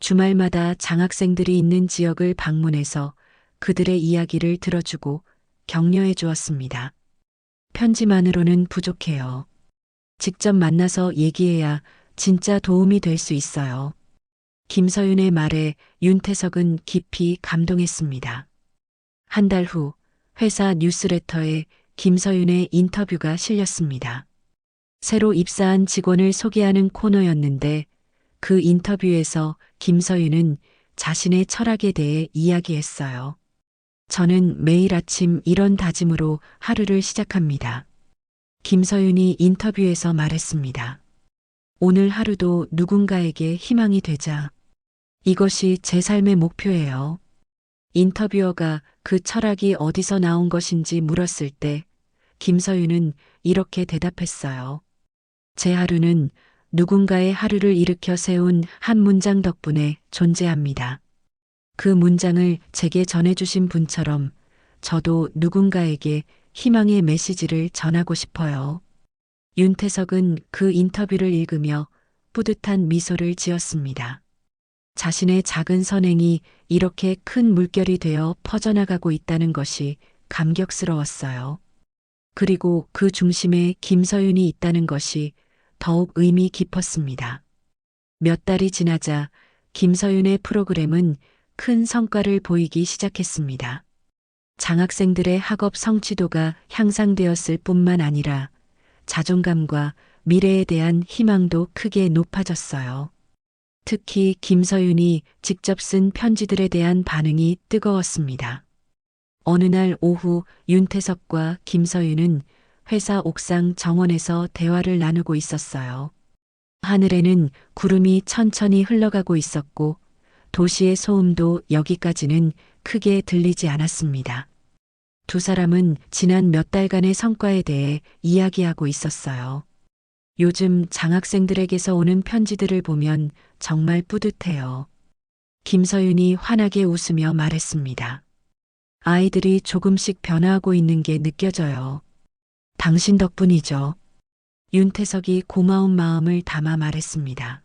주말마다 장학생들이 있는 지역을 방문해서 그들의 이야기를 들어주고 격려해 주었습니다. 편지만으로는 부족해요. 직접 만나서 얘기해야 진짜 도움이 될 수 있어요. 김서윤의 말에 윤태석은 깊이 감동했습니다. 한 달 후 회사 뉴스레터에 김서윤의 인터뷰가 실렸습니다. 새로 입사한 직원을 소개하는 코너였는데 그 인터뷰에서 김서윤은 자신의 철학에 대해 이야기했어요. 저는 매일 아침 이런 다짐으로 하루를 시작합니다. 김서윤이 인터뷰에서 말했습니다. 오늘 하루도 누군가에게 희망이 되자. 이것이 제 삶의 목표예요. 인터뷰어가 그 철학이 어디서 나온 것인지 물었을 때 김서윤은 이렇게 대답했어요. 제 하루는 누군가의 하루를 일으켜 세운 한 문장 덕분에 존재합니다. 그 문장을 제게 전해주신 분처럼 저도 누군가에게 희망의 메시지를 전하고 싶어요. 윤태석은 그 인터뷰를 읽으며 뿌듯한 미소를 지었습니다. 자신의 작은 선행이 이렇게 큰 물결이 되어 퍼져나가고 있다는 것이 감격스러웠어요. 그리고 그 중심에 김서윤이 있다는 것이 더욱 의미 깊었습니다. 몇 달이 지나자 김서윤의 프로그램은 큰 성과를 보이기 시작했습니다. 장학생들의 학업 성취도가 향상되었을 뿐만 아니라 자존감과 미래에 대한 희망도 크게 높아졌어요. 특히 김서윤이 직접 쓴 편지들에 대한 반응이 뜨거웠습니다. 어느 날 오후 윤태석과 김서윤은 회사 옥상 정원에서 대화를 나누고 있었어요. 하늘에는 구름이 천천히 흘러가고 있었고 도시의 소음도 여기까지는 크게 들리지 않았습니다. 두 사람은 지난 몇 달간의 성과에 대해 이야기하고 있었어요. 요즘 장학생들에게서 오는 편지들을 보면 정말 뿌듯해요. 김서윤이 환하게 웃으며 말했습니다. 아이들이 조금씩 변화하고 있는 게 느껴져요. 당신 덕분이죠. 윤태석이 고마운 마음을 담아 말했습니다.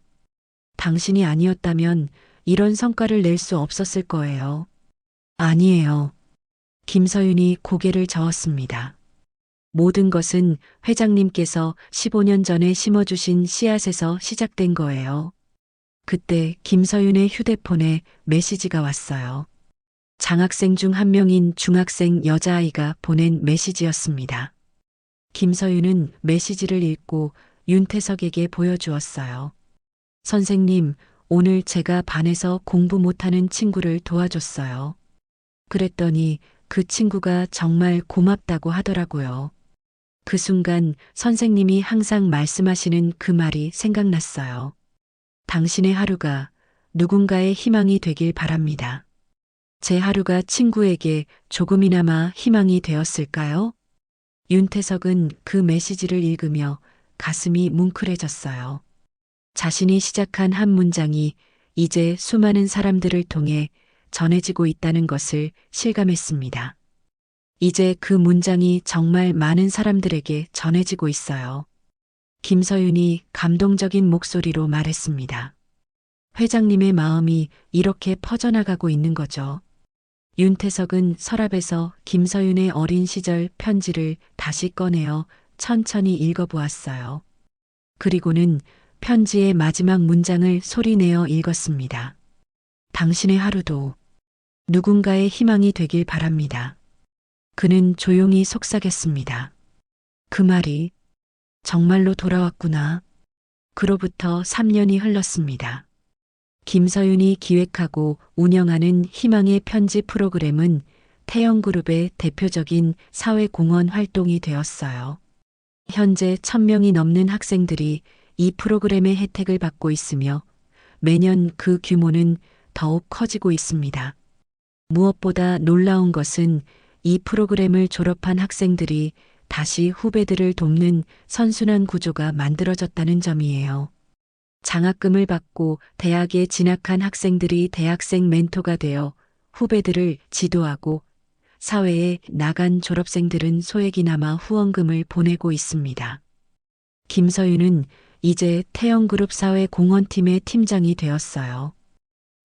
당신이 아니었다면 이런 성과를 낼 수 없었을 거예요. 아니에요. 김서윤이 고개를 저었습니다. 모든 것은 회장님께서 15년 전에 심어주신 씨앗에서 시작된 거예요. 그때 김서윤의 휴대폰에 메시지가 왔어요. 장학생 중 한 명인 중학생 여자아이가 보낸 메시지였습니다. 김서윤은 메시지를 읽고 윤태석에게 보여주었어요. 선생님, 오늘 제가 반에서 공부 못하는 친구를 도와줬어요. 그랬더니 그 친구가 정말 고맙다고 하더라고요. 그 순간 선생님이 항상 말씀하시는 그 말이 생각났어요. 당신의 하루가 누군가의 희망이 되길 바랍니다. 제 하루가 친구에게 조금이나마 희망이 되었을까요? 윤태석은 그 메시지를 읽으며 가슴이 뭉클해졌어요. 자신이 시작한 한 문장이 이제 수많은 사람들을 통해 전해지고 있다는 것을 실감했습니다. 이제 그 문장이 정말 많은 사람들에게 전해지고 있어요. 김서윤이 감동적인 목소리로 말했습니다. 회장님의 마음이 이렇게 퍼져나가고 있는 거죠. 윤태석은 서랍에서 김서윤의 어린 시절 편지를 다시 꺼내어 천천히 읽어보았어요. 그리고는 편지의 마지막 문장을 소리내어 읽었습니다. 당신의 하루도 누군가의 희망이 되길 바랍니다. 그는 조용히 속삭였습니다. 그 말이 정말로 돌아왔구나. 그로부터 3년이 흘렀습니다. 김서윤이 기획하고 운영하는 희망의 편지 프로그램은 태영그룹의 대표적인 사회공헌 활동이 되었어요. 현재 1000명이 넘는 학생들이 이 프로그램의 혜택을 받고 있으며 매년 그 규모는 더욱 커지고 있습니다. 무엇보다 놀라운 것은 이 프로그램을 졸업한 학생들이 다시 후배들을 돕는 선순환 구조가 만들어졌다는 점이에요. 장학금을 받고 대학에 진학한 학생들이 대학생 멘토가 되어 후배들을 지도하고 사회에 나간 졸업생들은 소액이나마 후원금을 보내고 있습니다. 김서윤은 이제 태영그룹 사회공헌팀의 팀장이 되었어요.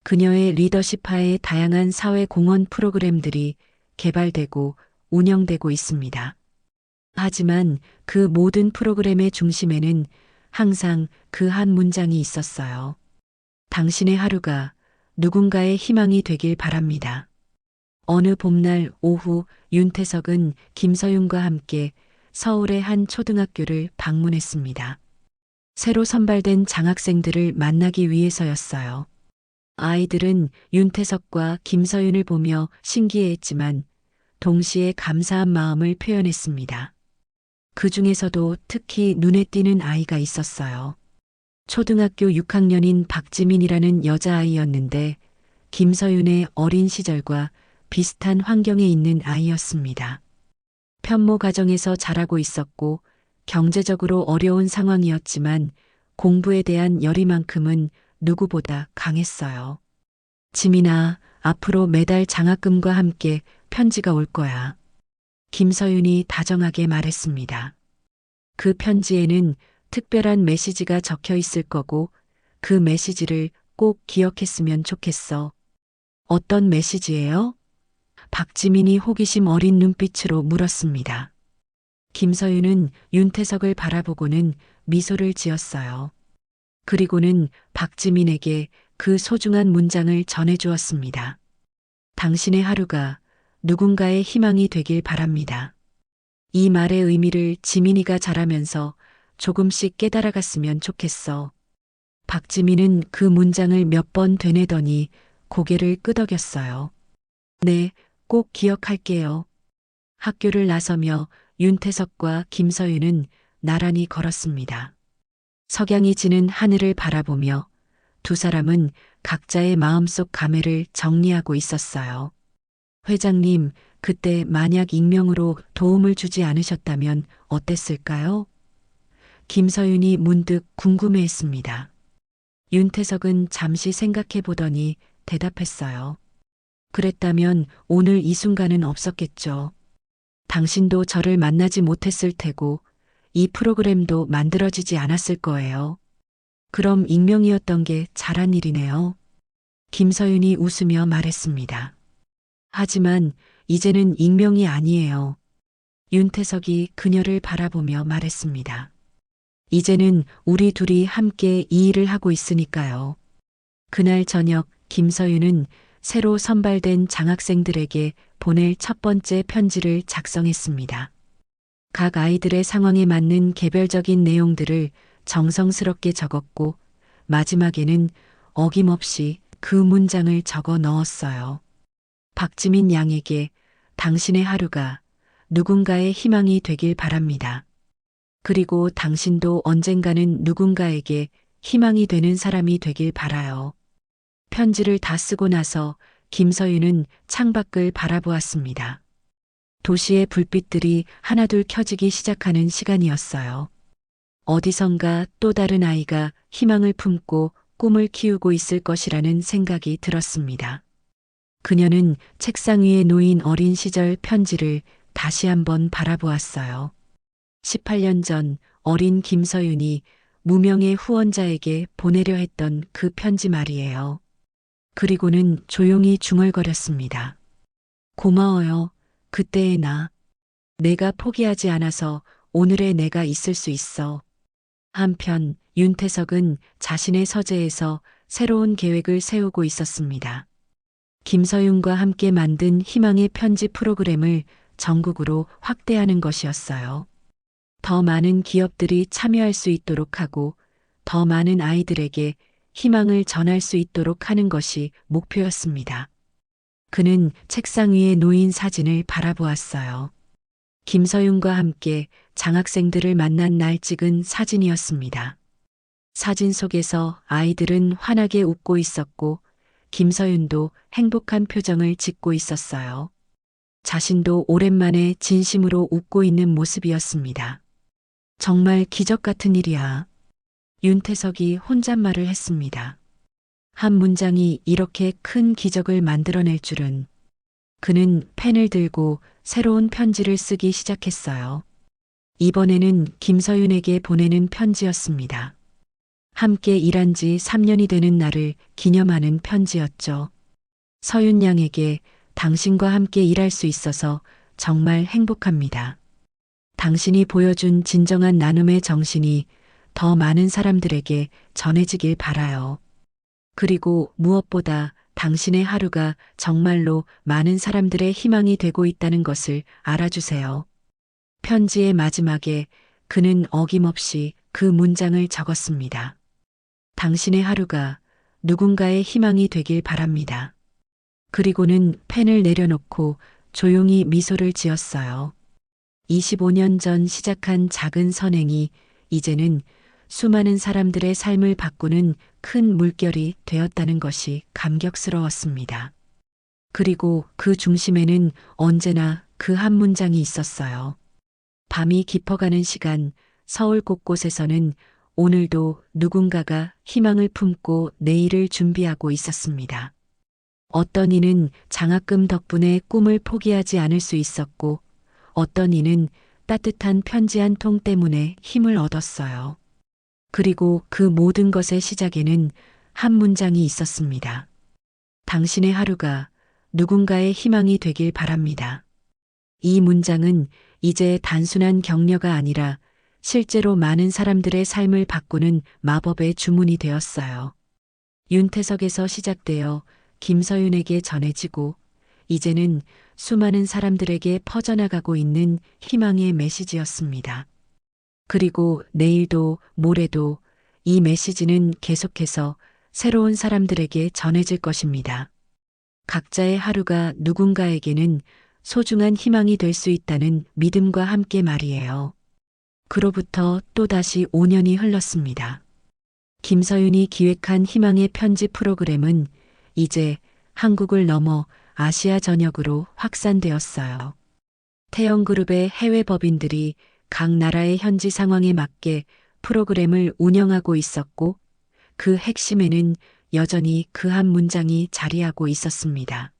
그녀의 리더십 하에 다양한 사회공헌 프로그램들이 개발되고 운영되고 있습니다. 하지만 그 모든 프로그램의 중심에는 항상 그 한 문장이 있었어요. 당신의 하루가 누군가의 희망이 되길 바랍니다. 어느 봄날 오후 윤태석은 김서윤과 함께 서울의 한 초등학교를 방문했습니다. 새로 선발된 장학생들을 만나기 위해서였어요. 아이들은 윤태석과 김서윤을 보며 신기해했지만 동시에 감사한 마음을 표현했습니다. 그 중에서도 특히 눈에 띄는 아이가 있었어요. 초등학교 6학년인 박지민이라는 여자아이였는데 김서윤의 어린 시절과 비슷한 환경에 있는 아이였습니다. 편모 가정에서 자라고 있었고 경제적으로 어려운 상황이었지만 공부에 대한 열의만큼은 누구보다 강했어요. 지민아, 앞으로 매달 장학금과 함께 편지가 올 거야. 김서윤이 다정하게 말했습니다. 그 편지에는 특별한 메시지가 적혀 있을 거고 그 메시지를 꼭 기억했으면 좋겠어. 어떤 메시지예요? 박지민이 호기심 어린 눈빛으로 물었습니다. 김서윤은 윤태석을 바라보고는 미소를 지었어요. 그리고는 박지민에게 그 소중한 문장을 전해주었습니다. 당신의 하루가 누군가의 희망이 되길 바랍니다. 이 말의 의미를 지민이가 자라면서 조금씩 깨달아갔으면 좋겠어. 박지민은 그 문장을 몇 번 되뇌더니 고개를 끄덕였어요. 네, 꼭 기억할게요. 학교를 나서며 윤태석과 김서윤은 나란히 걸었습니다. 석양이 지는 하늘을 바라보며 두 사람은 각자의 마음속 감회를 정리하고 있었어요. 회장님, 그때 만약 익명으로 도움을 주지 않으셨다면 어땠을까요? 김서윤이 문득 궁금해했습니다. 윤태석은 잠시 생각해 보더니 대답했어요. 그랬다면 오늘 이 순간은 없었겠죠. 당신도 저를 만나지 못했을 테고 이 프로그램도 만들어지지 않았을 거예요. 그럼 익명이었던 게 잘한 일이네요. 김서윤이 웃으며 말했습니다. 하지만 이제는 익명이 아니에요. 윤태석이 그녀를 바라보며 말했습니다. 이제는 우리 둘이 함께 이 일을 하고 있으니까요. 그날 저녁 김서윤은 새로 선발된 장학생들에게 보낼 첫 번째 편지를 작성했습니다. 각 아이들의 상황에 맞는 개별적인 내용들을 정성스럽게 적었고 마지막에는 어김없이 그 문장을 적어 넣었어요. 박지민 양에게 당신의 하루가 누군가의 희망이 되길 바랍니다. 그리고 당신도 언젠가는 누군가에게 희망이 되는 사람이 되길 바라요. 편지를 다 쓰고 나서 김서윤은 창밖을 바라보았습니다. 도시의 불빛들이 하나둘 켜지기 시작하는 시간이었어요. 어디선가 또 다른 아이가 희망을 품고 꿈을 키우고 있을 것이라는 생각이 들었습니다. 그녀는 책상 위에 놓인 어린 시절 편지를 다시 한번 바라보았어요. 18년 전 어린 김서윤이 무명의 후원자에게 보내려 했던 그 편지 말이에요. 그리고는 조용히 중얼거렸습니다. 고마워요. 그때의 나. 내가 포기하지 않아서 오늘의 내가 있을 수 있어. 한편 윤태석은 자신의 서재에서 새로운 계획을 세우고 있었습니다. 김서윤과 함께 만든 희망의 편지 프로그램을 전국으로 확대하는 것이었어요. 더 많은 기업들이 참여할 수 있도록 하고 더 많은 아이들에게 희망을 전할 수 있도록 하는 것이 목표였습니다. 그는 책상 위에 놓인 사진을 바라보았어요. 김서윤과 함께 장학생들을 만난 날 찍은 사진이었습니다. 사진 속에서 아이들은 환하게 웃고 있었고 김서윤도 행복한 표정을 짓고 있었어요. 자신도 오랜만에 진심으로 웃고 있는 모습이었습니다. 정말 기적 같은 일이야. 윤태석이 혼잣말을 했습니다. 한 문장이 이렇게 큰 기적을 만들어낼 줄은. 그는 펜을 들고 새로운 편지를 쓰기 시작했어요. 이번에는 김서윤에게 보내는 편지였습니다. 함께 일한 지 3년이 되는 날을 기념하는 편지였죠. 서윤 양에게 당신과 함께 일할 수 있어서 정말 행복합니다. 당신이 보여준 진정한 나눔의 정신이 더 많은 사람들에게 전해지길 바라요. 그리고 무엇보다 당신의 하루가 정말로 많은 사람들의 희망이 되고 있다는 것을 알아주세요. 편지의 마지막에 그는 어김없이 그 문장을 적었습니다. 당신의 하루가 누군가의 희망이 되길 바랍니다. 그리고는 펜을 내려놓고 조용히 미소를 지었어요. 25년 전 시작한 작은 선행이 이제는 수많은 사람들의 삶을 바꾸는 큰 물결이 되었다는 것이 감격스러웠습니다. 그리고 그 중심에는 언제나 그 한 문장이 있었어요. 밤이 깊어가는 시간, 서울 곳곳에서는 오늘도 누군가가 희망을 품고 내일을 준비하고 있었습니다. 어떤 이는 장학금 덕분에 꿈을 포기하지 않을 수 있었고, 어떤 이는 따뜻한 편지 한 통 때문에 힘을 얻었어요. 그리고 그 모든 것의 시작에는 한 문장이 있었습니다. 당신의 하루가 누군가의 희망이 되길 바랍니다. 이 문장은 이제 단순한 격려가 아니라 실제로 많은 사람들의 삶을 바꾸는 마법의 주문이 되었어요. 윤태석에서 시작되어 김서윤에게 전해지고 이제는 수많은 사람들에게 퍼져나가고 있는 희망의 메시지였습니다. 그리고 내일도 모레도 이 메시지는 계속해서 새로운 사람들에게 전해질 것입니다. 각자의 하루가 누군가에게는 소중한 희망이 될 수 있다는 믿음과 함께 말이에요. 그로부터 또다시 5년이 흘렀습니다. 김서윤이 기획한 희망의 편지 프로그램은 이제 한국을 넘어 아시아 전역으로 확산되었어요. 태영그룹의 해외 법인들이 각 나라의 현지 상황에 맞게 프로그램을 운영하고 있었고 그 핵심에는 여전히 그 한 문장이 자리하고 있었습니다.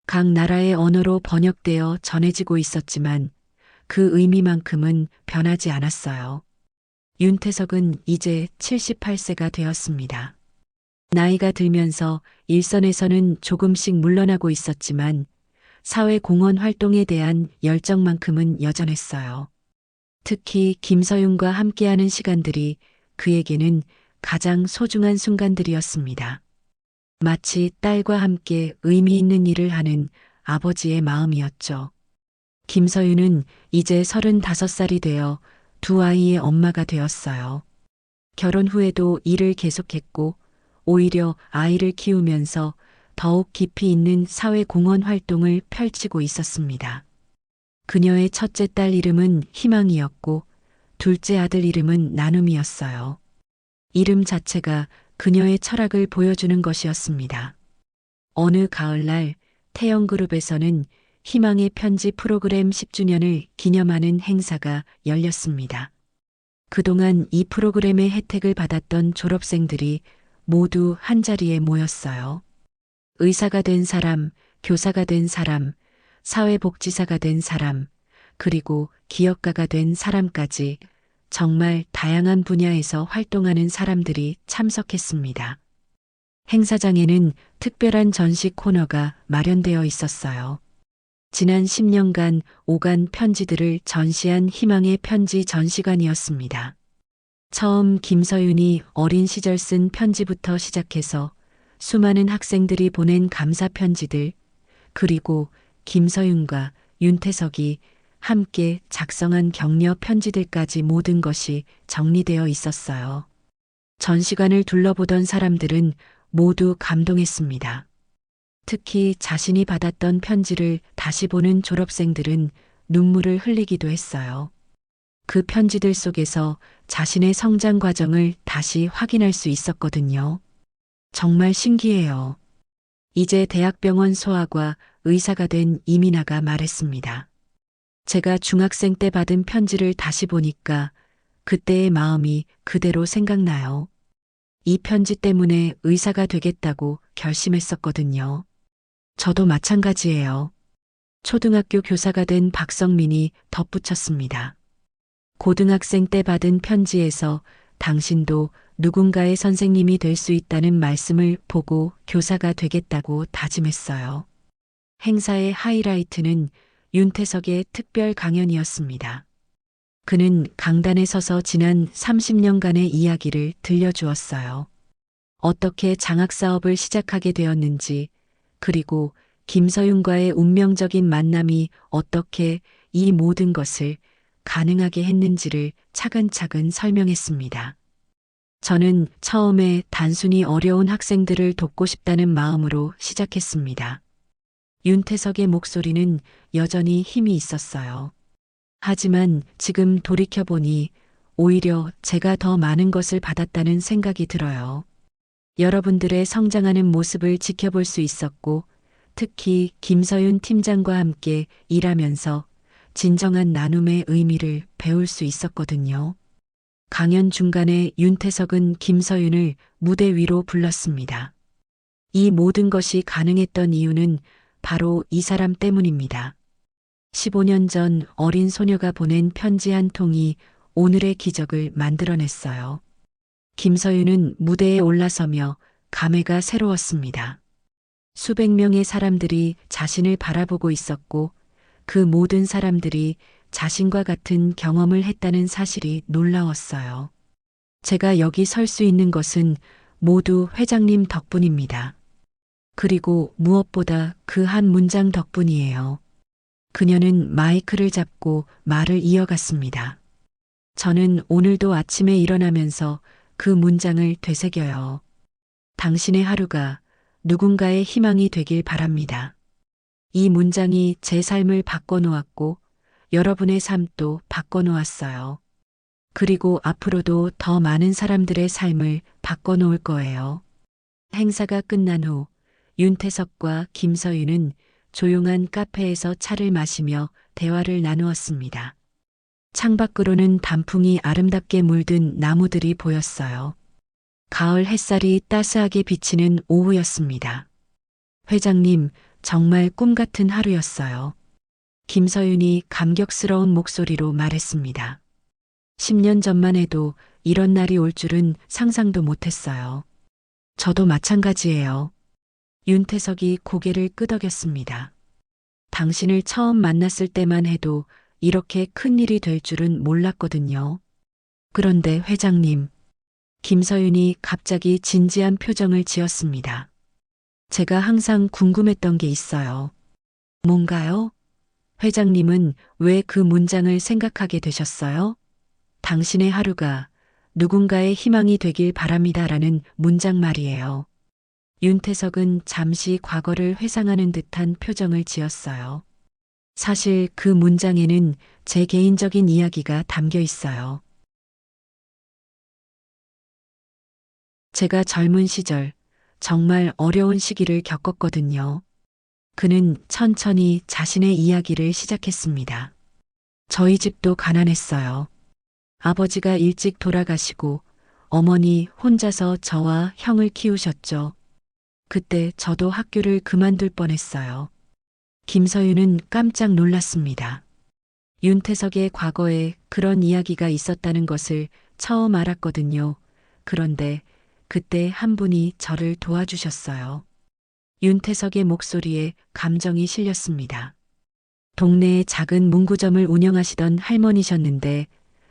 각 나라의 언어로 번역되어 전해지고 있었지만 그 의미만큼은 변하지 않았어요. 윤태석은 이제 78세가 되었습니다. 나이가 들면서 일선에서는 조금씩 물러나고 있었지만 사회 공헌 활동에 대한 열정만큼은 여전했어요. 특히 김서윤과 함께하는 시간들이 그에게는 가장 소중한 순간들이었습니다. 마치 딸과 함께 의미 있는 일을 하는 아버지의 마음이었죠. 김서윤은 이제 35살이 되어 두 아이의 엄마가 되었어요. 결혼 후에도 일을 계속했고 오히려 아이를 키우면서 더욱 깊이 있는 사회 공헌 활동을 펼치고 있었습니다. 그녀의 첫째 딸 이름은 희망이었고 둘째 아들 이름은 나눔이었어요. 이름 자체가 그녀의 철학을 보여주는 것이었습니다. 어느 가을날 태영그룹에서는 희망의 편지 프로그램 10주년을 기념하는 행사가 열렸습니다. 그동안 이 프로그램의 혜택을 받았던 졸업생들이 모두 한자리에 모였어요. 의사가 된 사람, 교사가 된 사람, 사회복지사가 된 사람, 그리고 기업가가 된 사람까지 정말 다양한 분야에서 활동하는 사람들이 참석했습니다. 행사장에는 특별한 전시 코너가 마련되어 있었어요. 지난 10년간 오간 편지들을 전시한 희망의 편지 전시관이었습니다. 처음 김서윤이 어린 시절 쓴 편지부터 시작해서 수많은 학생들이 보낸 감사 편지들, 그리고 김서윤과 윤태석이 함께 작성한 격려 편지들까지 모든 것이 정리되어 있었어요. 전시관을 둘러보던 사람들은 모두 감동했습니다. 특히 자신이 받았던 편지를 다시 보는 졸업생들은 눈물을 흘리기도 했어요. 그 편지들 속에서 자신의 성장 과정을 다시 확인할 수 있었거든요. 정말 신기해요. 이제 대학병원 소아과 의사가 된 이민아가 말했습니다. 제가 중학생 때 받은 편지를 다시 보니까 그때의 마음이 그대로 생각나요. 이 편지 때문에 의사가 되겠다고 결심했었거든요. 저도 마찬가지예요. 초등학교 교사가 된 박성민이 덧붙였습니다. 고등학생 때 받은 편지에서 당신도 누군가의 선생님이 될 수 있다는 말씀을 보고 교사가 되겠다고 다짐했어요. 행사의 하이라이트는 윤태석의 특별 강연이었습니다. 그는 강단에 서서 지난 30년간의 이야기를 들려주었어요. 어떻게 장학사업을 시작하게 되었는지, 그리고 김서윤과의 운명적인 만남이 어떻게 이 모든 것을 가능하게 했는지를 차근차근 설명했습니다. 저는 처음에 단순히 어려운 학생들을 돕고 싶다는 마음으로 시작했습니다. 윤태석의 목소리는 여전히 힘이 있었어요. 하지만 지금 돌이켜보니 오히려 제가 더 많은 것을 받았다는 생각이 들어요. 여러분들의 성장하는 모습을 지켜볼 수 있었고, 특히 김서윤 팀장과 함께 일하면서 진정한 나눔의 의미를 배울 수 있었거든요. 강연 중간에 윤태석은 김서윤을 무대 위로 불렀습니다. 이 모든 것이 가능했던 이유는 바로 이 사람 때문입니다. 15년 전 어린 소녀가 보낸 편지 한 통이 오늘의 기적을 만들어냈어요. 김서윤은 무대에 올라서며 감회가 새로웠습니다. 수백 명의 사람들이 자신을 바라보고 있었고 그 모든 사람들이 자신과 같은 경험을 했다는 사실이 놀라웠어요. 제가 여기 설 수 있는 것은 모두 회장님 덕분입니다. 그리고 무엇보다 그 한 문장 덕분이에요. 그녀는 마이크를 잡고 말을 이어갔습니다. 저는 오늘도 아침에 일어나면서 그 문장을 되새겨요. 당신의 하루가 누군가의 희망이 되길 바랍니다. 이 문장이 제 삶을 바꿔놓았고 여러분의 삶도 바꿔놓았어요. 그리고 앞으로도 더 많은 사람들의 삶을 바꿔놓을 거예요. 행사가 끝난 후 윤태석과 김서윤은 조용한 카페에서 차를 마시며 대화를 나누었습니다. 창밖으로는 단풍이 아름답게 물든 나무들이 보였어요. 가을 햇살이 따스하게 비치는 오후였습니다. 회장님, 정말 꿈 같은 하루였어요. 김서윤이 감격스러운 목소리로 말했습니다. 10년 전만 해도 이런 날이 올 줄은 상상도 못했어요. 저도 마찬가지예요. 윤태석이 고개를 끄덕였습니다. 당신을 처음 만났을 때만 해도 이렇게 큰 일이 될 줄은 몰랐거든요. 그런데 회장님, 김서윤이 갑자기 진지한 표정을 지었습니다. 제가 항상 궁금했던 게 있어요. 뭔가요? 회장님은 왜 그 문장을 생각하게 되셨어요? 당신의 하루가 누군가의 희망이 되길 바랍니다라는 문장 말이에요. 윤태석은 잠시 과거를 회상하는 듯한 표정을 지었어요. 사실 그 문장에는 제 개인적인 이야기가 담겨 있어요. 제가 젊은 시절 정말 어려운 시기를 겪었거든요. 그는 천천히 자신의 이야기를 시작했습니다. 저희 집도 가난했어요. 아버지가 일찍 돌아가시고 어머니 혼자서 저와 형을 키우셨죠. 그때 저도 학교를 그만둘 뻔했어요. 김서윤은 깜짝 놀랐습니다. 윤태석의 과거에 그런 이야기가 있었다는 것을 처음 알았거든요. 그런데 그때 한 분이 저를 도와주셨어요. 윤태석의 목소리에 감정이 실렸습니다. 동네의 작은 문구점을 운영하시던 할머니셨는데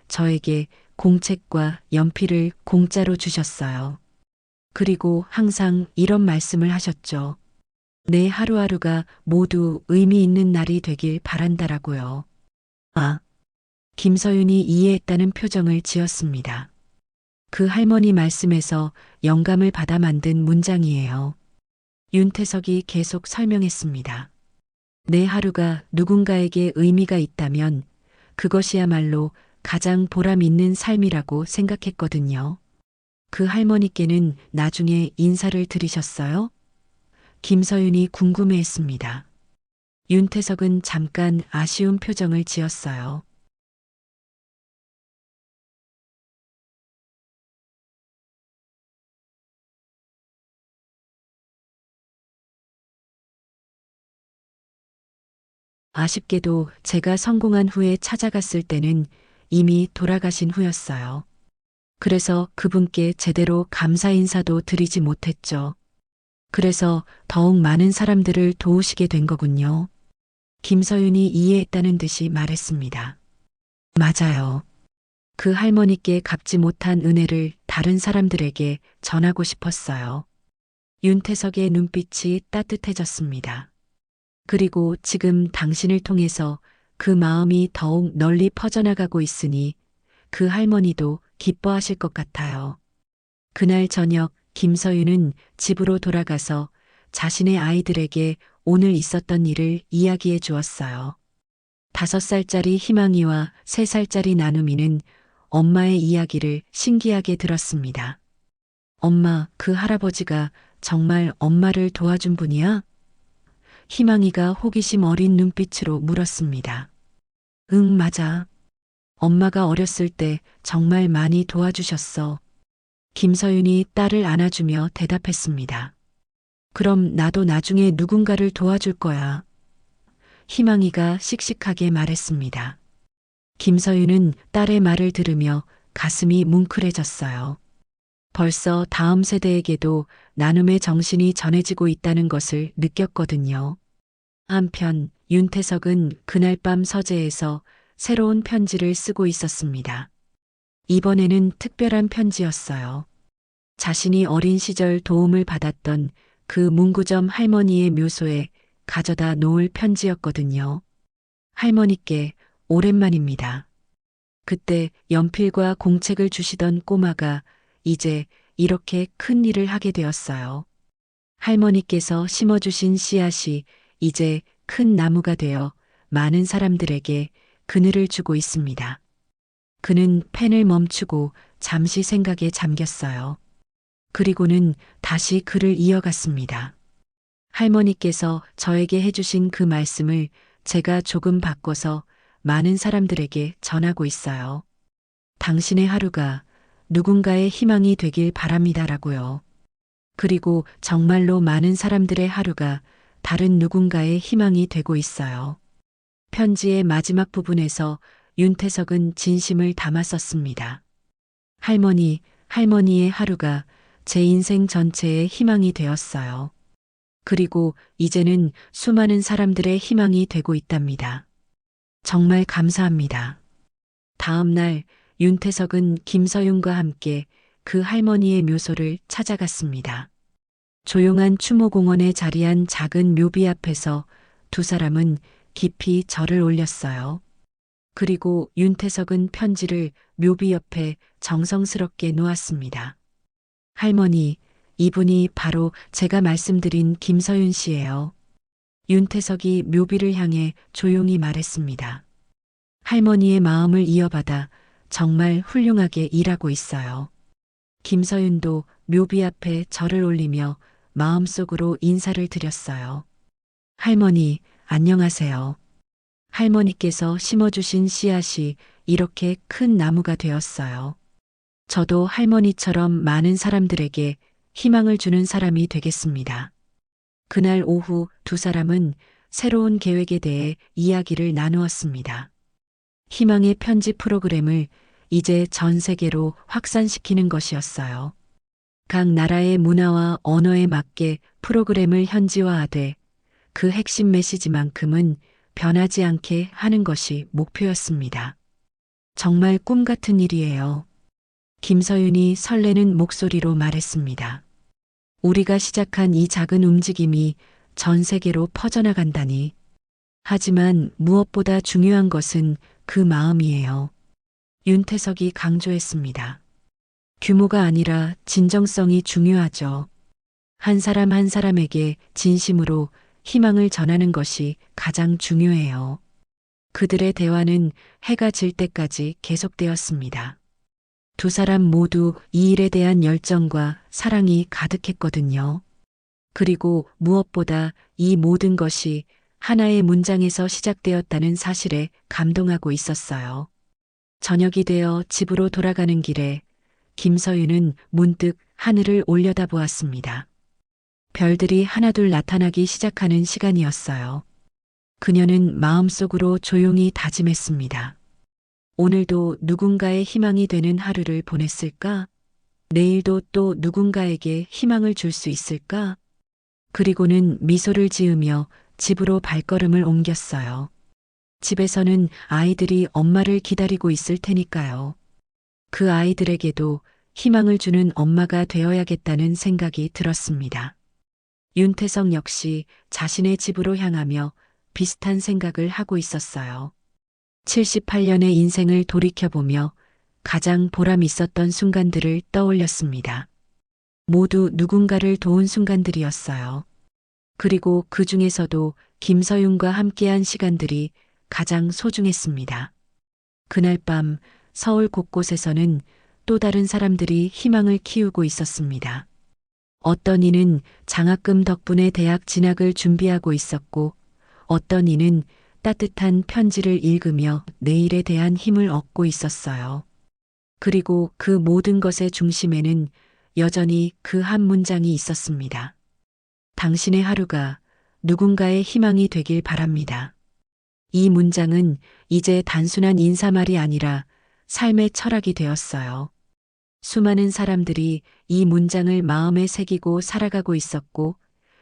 저에게 공책과 연필을 공짜로 주셨어요. 그리고 항상 이런 말씀을 하셨죠. 내 하루하루가 모두 의미 있는 날이 되길 바란다라고요. 아, 김서윤이 이해했다는 표정을 지었습니다. 그 할머니 말씀에서 영감을 받아 만든 문장이에요. 윤태석이 계속 설명했습니다. 내 하루가 누군가에게 의미가 있다면 그것이야말로 가장 보람 있는 삶이라고 생각했거든요. 그 할머니께는 나중에 인사를 드리셨어요? 김서윤이 궁금해했습니다. 윤태석은 잠깐 아쉬운 표정을 지었어요. 아쉽게도 제가 성공한 후에 찾아갔을 때는 이미 돌아가신 후였어요. 그래서 그분께 제대로 감사 인사도 드리지 못했죠. 그래서 더욱 많은 사람들을 도우시게 된 거군요. 김서윤이 이해했다는 듯이 말했습니다. 맞아요. 그 할머니께 갚지 못한 은혜를 다른 사람들에게 전하고 싶었어요. 윤태석의 눈빛이 따뜻해졌습니다. 그리고 지금 당신을 통해서 그 마음이 더욱 널리 퍼져나가고 있으니 그 할머니도 기뻐하실 것 같아요. 그날 저녁 김서윤은 집으로 돌아가서 자신의 아이들에게 오늘 있었던 일을 이야기해 주었어요. 5살짜리 희망이와 3살짜리 나눔이는 엄마의 이야기를 신기하게 들었습니다. 엄마, 그 할아버지가 정말 엄마를 도와준 분이야? 희망이가 호기심 어린 눈빛으로 물었습니다. 응, 맞아. 엄마가 어렸을 때 정말 많이 도와주셨어. 김서윤이 딸을 안아주며 대답했습니다. 그럼 나도 나중에 누군가를 도와줄 거야. 희망이가 씩씩하게 말했습니다. 김서윤은 딸의 말을 들으며 가슴이 뭉클해졌어요. 벌써 다음 세대에게도 나눔의 정신이 전해지고 있다는 것을 느꼈거든요. 한편 윤태석은 그날 밤 서재에서 새로운 편지를 쓰고 있었습니다. 이번에는 특별한 편지였어요. 자신이 어린 시절 도움을 받았던 그 문구점 할머니의 묘소에 가져다 놓을 편지였거든요. 할머니께 오랜만입니다. 그때 연필과 공책을 주시던 꼬마가 이제 이렇게 큰 일을 하게 되었어요. 할머니께서 심어주신 씨앗이 이제 큰 나무가 되어 많은 사람들에게 그늘을 주고 있습니다. 그는 펜을 멈추고 잠시 생각에 잠겼어요. 그리고는 다시 글을 이어갔습니다. 할머니께서 저에게 해주신 그 말씀을 제가 조금 바꿔서 많은 사람들에게 전하고 있어요. 당신의 하루가 누군가의 희망이 되길 바랍니다라고요. 그리고 정말로 많은 사람들의 하루가 다른 누군가의 희망이 되고 있어요. 편지의 마지막 부분에서 윤태석은 진심을 담아 썼습니다. 할머니, 할머니의 하루가 제 인생 전체의 희망이 되었어요. 그리고 이제는 수많은 사람들의 희망이 되고 있답니다. 정말 감사합니다. 다음 날 윤태석은 김서윤과 함께 그 할머니의 묘소를 찾아갔습니다. 조용한 추모공원에 자리한 작은 묘비 앞에서 두 사람은 깊이 절을 올렸어요. 그리고 윤태석은 편지를 묘비 옆에 정성스럽게 놓았습니다. 할머니, 이분이 바로 제가 말씀드린 김서윤 씨예요. 윤태석이 묘비를 향해 조용히 말했습니다. 할머니의 마음을 이어받아 정말 훌륭하게 일하고 있어요. 김서윤도 묘비 앞에 절을 올리며 마음속으로 인사를 드렸어요. 할머니, 안녕하세요. 할머니께서 심어주신 씨앗이 이렇게 큰 나무가 되었어요. 저도 할머니처럼 많은 사람들에게 희망을 주는 사람이 되겠습니다. 그날 오후 두 사람은 새로운 계획에 대해 이야기를 나누었습니다. 희망의 편지 프로그램을 이제 전 세계로 확산시키는 것이었어요. 각 나라의 문화와 언어에 맞게 프로그램을 현지화하되 그 핵심 메시지만큼은 변하지 않게 하는 것이 목표였습니다. 정말 꿈 같은 일이에요. 김서윤이 설레는 목소리로 말했습니다. 우리가 시작한 이 작은 움직임이 전 세계로 퍼져나간다니. 하지만 무엇보다 중요한 것은 그 마음이에요. 윤태석이 강조했습니다. 규모가 아니라 진정성이 중요하죠. 한 사람 한 사람에게 진심으로 희망을 전하는 것이 가장 중요해요. 그들의 대화는 해가 질 때까지 계속되었습니다. 두 사람 모두 이 일에 대한 열정과 사랑이 가득했거든요. 그리고 무엇보다 이 모든 것이 하나의 문장에서 시작되었다는 사실에 감동하고 있었어요. 저녁이 되어 집으로 돌아가는 길에 김서윤은 문득 하늘을 올려다보았습니다. 별들이 하나둘 나타나기 시작하는 시간이었어요. 그녀는 마음속으로 조용히 다짐했습니다. 오늘도 누군가의 희망이 되는 하루를 보냈을까? 내일도 또 누군가에게 희망을 줄 수 있을까? 그리고는 미소를 지으며 집으로 발걸음을 옮겼어요. 집에서는 아이들이 엄마를 기다리고 있을 테니까요. 그 아이들에게도 희망을 주는 엄마가 되어야겠다는 생각이 들었습니다. 윤태석 역시 자신의 집으로 향하며 비슷한 생각을 하고 있었어요. 78년의 인생을 돌이켜보며 가장 보람 있었던 순간들을 떠올렸습니다. 모두 누군가를 도운 순간들이었어요. 그리고 그 중에서도 김서윤과 함께한 시간들이 가장 소중했습니다. 그날 밤 서울 곳곳에서는 또 다른 사람들이 희망을 키우고 있었습니다. 어떤 이는 장학금 덕분에 대학 진학을 준비하고 있었고, 어떤 이는 따뜻한 편지를 읽으며 내일에 대한 힘을 얻고 있었어요. 그리고 그 모든 것의 중심에는 여전히 그 한 문장이 있었습니다. 당신의 하루가 누군가의 희망이 되길 바랍니다. 이 문장은 이제 단순한 인사말이 아니라 삶의 철학이 되었어요. 수많은 사람들이 이 문장을 마음에 새기고 살아가고 있었고,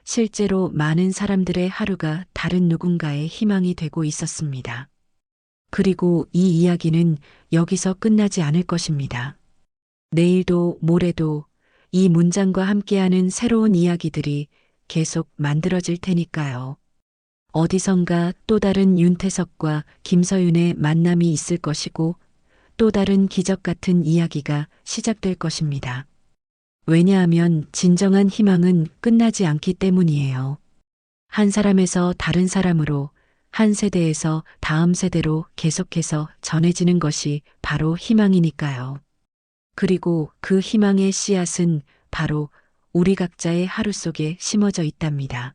실제로 많은 사람들의 하루가 다른 누군가의 희망이 되고 있었습니다. 그리고 이 이야기는 여기서 끝나지 않을 것입니다. 내일도 모레도 이 문장과 함께하는 새로운 이야기들이 계속 만들어질 테니까요. 어디선가 또 다른 윤태석과 김서윤의 만남이 있을 것이고, 또 다른 기적 같은 이야기가 시작될 것입니다. 왜냐하면 진정한 희망은 끝나지 않기 때문이에요. 한 사람에서 다른 사람으로, 한 세대에서 다음 세대로 계속해서 전해지는 것이 바로 희망이니까요. 그리고 그 희망의 씨앗은 바로 우리 각자의 하루 속에 심어져 있답니다.